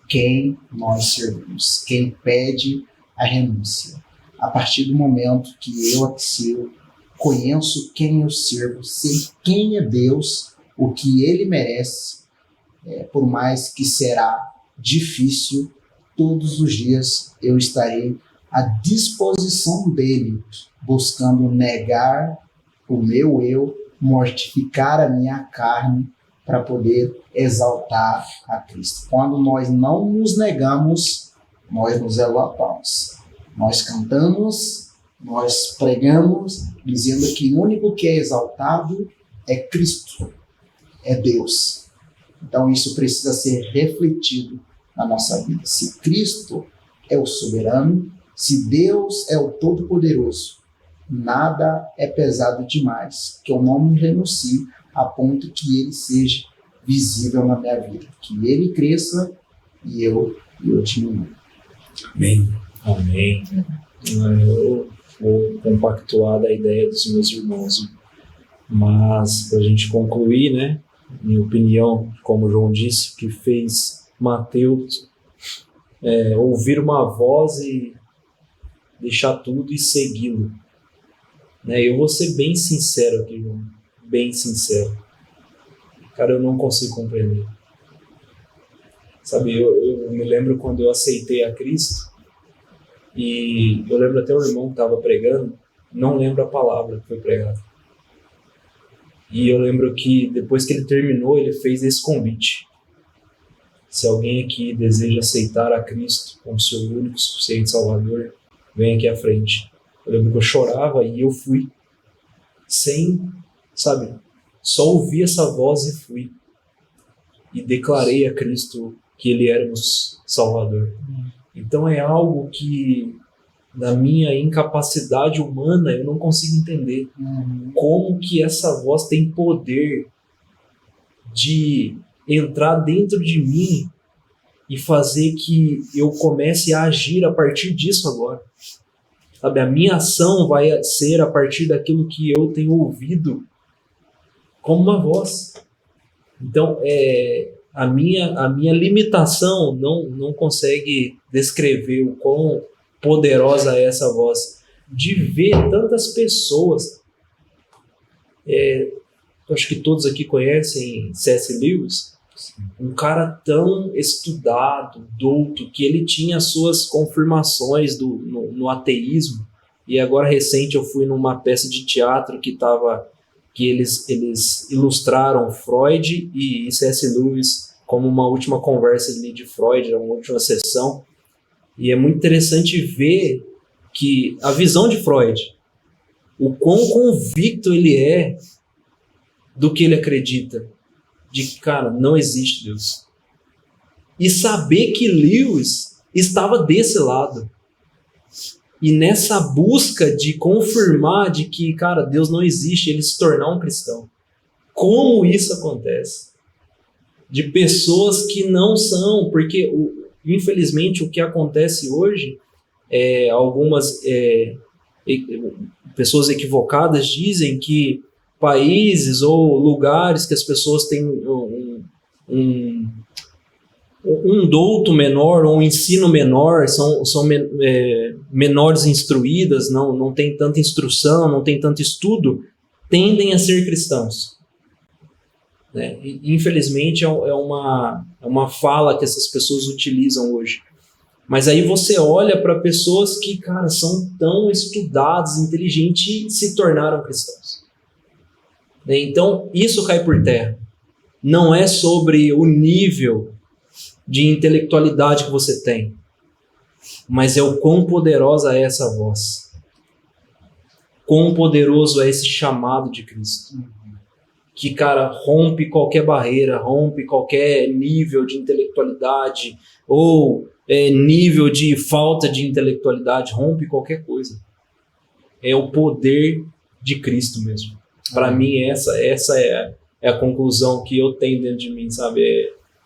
quem nós servimos, quem pede a renúncia. A partir do momento que eu, Axel, conheço quem eu sirvo, sei quem é Deus, o que Ele merece, por mais que será difícil, todos os dias eu estarei à disposição dEle, buscando negar o meu eu, mortificar a minha carne para poder exaltar a Cristo. Quando nós não nos negamos, nós nos exaltamos. Nós cantamos, nós pregamos, dizendo que o único que é exaltado é Cristo, é Deus. Então isso precisa ser refletido na nossa vida. Se Cristo é o soberano, se Deus é o Todo-Poderoso, nada é pesado demais que eu não me renuncie a ponto que Ele seja visível na minha vida, que Ele cresça e eu diminua.
Amém.
Amém. Eu vou compactuar da ideia dos meus irmãos. Mas, para a gente concluir, né? Minha opinião, como o João disse, o que fez Mateus ouvir uma voz e deixar tudo e segui-lo. Eu vou ser bem sincero aqui, João. Bem sincero. Cara, eu não consigo compreender. Sabe, eu me lembro quando eu aceitei a Cristo, e eu lembro até o irmão que estava pregando, não lembro a palavra que foi pregada. E eu lembro que depois que ele terminou, ele fez esse convite. Se alguém aqui deseja aceitar a Cristo como seu único, suficiente Salvador, vem aqui à frente. Eu lembro que eu chorava e eu fui. Só ouvi essa voz e fui. E declarei a Cristo que Ele era o Salvador. Então é algo que, na minha incapacidade humana, eu não consigo entender. Como que essa voz tem poder de entrar dentro de mim e fazer que eu comece a agir a partir disso agora. Sabe, a minha ação vai ser a partir daquilo que eu tenho ouvido como uma voz. Então, a minha limitação não consegue descrever o quão poderosa é essa voz. De ver tantas pessoas. Eu acho que todos aqui conhecem C.S. Lewis. Um cara tão estudado, douto, que ele tinha suas confirmações no ateísmo. E agora recente eu fui numa peça de teatro que eles ilustraram Freud e C.S. Lewis como uma última conversa ali de Freud, uma última sessão. E é muito interessante ver que a visão de Freud, o quão convicto ele é do que ele acredita, de que, cara, não existe Deus. E saber que Lewis estava desse lado. E nessa busca de confirmar de que, cara, Deus não existe, ele se tornar um cristão. Como isso acontece? De pessoas que não são, porque infelizmente o que acontece hoje, algumas pessoas equivocadas dizem que países ou lugares que as pessoas têm um douto menor ou um ensino menor, são menores instruídas, não tem tanta instrução, não tem tanto estudo, tendem a ser cristãos. Né? E, infelizmente é uma fala que essas pessoas utilizam hoje. Mas aí você olha para pessoas que, cara, são tão estudadas, inteligentes e se tornaram cristãos. Né? Então, isso cai por terra. Não é sobre o nível de intelectualidade que você tem, mas é o quão poderosa é essa voz. Quão poderoso é esse chamado de Cristo. Que, cara, rompe qualquer barreira, rompe qualquer nível de intelectualidade ou nível de falta de intelectualidade, rompe qualquer coisa. É o poder de Cristo mesmo. Para mim, essa é a conclusão que eu tenho dentro de mim, sabe?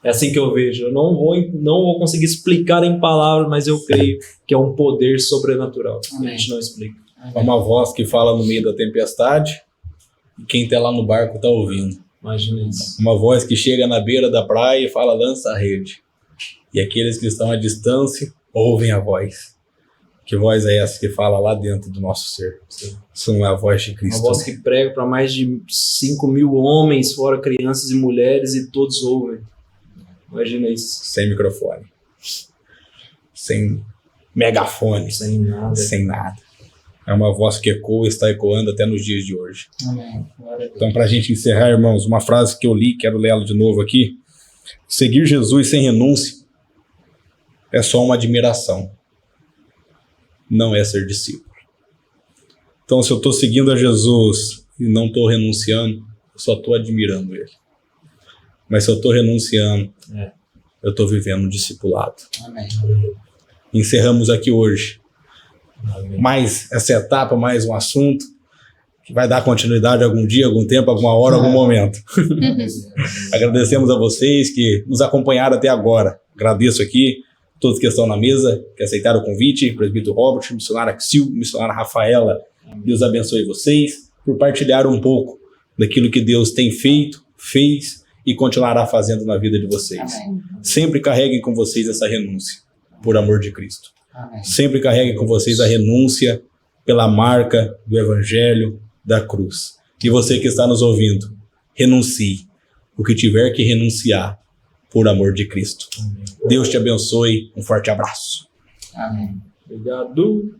É assim que eu vejo. Eu não vou conseguir explicar em palavras, mas eu creio que é um poder sobrenatural. Amém. A gente não explica.
É uma voz que fala no meio da tempestade e quem está lá no barco está ouvindo.
Imagina isso.
Uma voz que chega na beira da praia e fala, lança a rede. E aqueles que estão à distância ouvem a voz. Que voz é essa que fala lá dentro do nosso ser? Sim. Isso não é a voz de Cristo.
Uma voz que prega para mais de 5.000 homens, fora crianças e mulheres, e todos ouvem. Imagina isso.
Sem microfone. Sem megafone.
Sem nada.
Sem nada. É uma voz que ecoa e está ecoando até nos dias de hoje.
Amém.
Então, para a gente encerrar, irmãos, uma frase que eu li, quero lê-la de novo aqui. Seguir Jesus sem renúncia é só uma admiração. Não é ser discípulo. Então, se eu estou seguindo a Jesus e não estou renunciando, eu só estou admirando Ele. Mas se eu estou renunciando, eu estou vivendo um discipulado.
Amém.
Encerramos aqui hoje.
Amém.
Mais essa etapa, mais um assunto que vai dar continuidade algum dia, algum tempo, alguma hora, algum momento. Agradecemos a vocês que nos acompanharam até agora. Agradeço aqui todos que estão na mesa, que aceitaram o convite, presbítero Robert, missionária Axil, missionária Rafaela. Deus abençoe vocês por partilhar um pouco daquilo que Deus tem feito, fez e continuará fazendo na vida de vocês.
Amém.
Sempre carreguem com vocês essa renúncia, por amor de Cristo.
Amém.
Sempre carreguem com vocês a renúncia pela marca do Evangelho da cruz. E você que está nos ouvindo, renuncie o que tiver que renunciar por amor de Cristo. Deus te abençoe. Um forte abraço.
Amém.
Obrigado.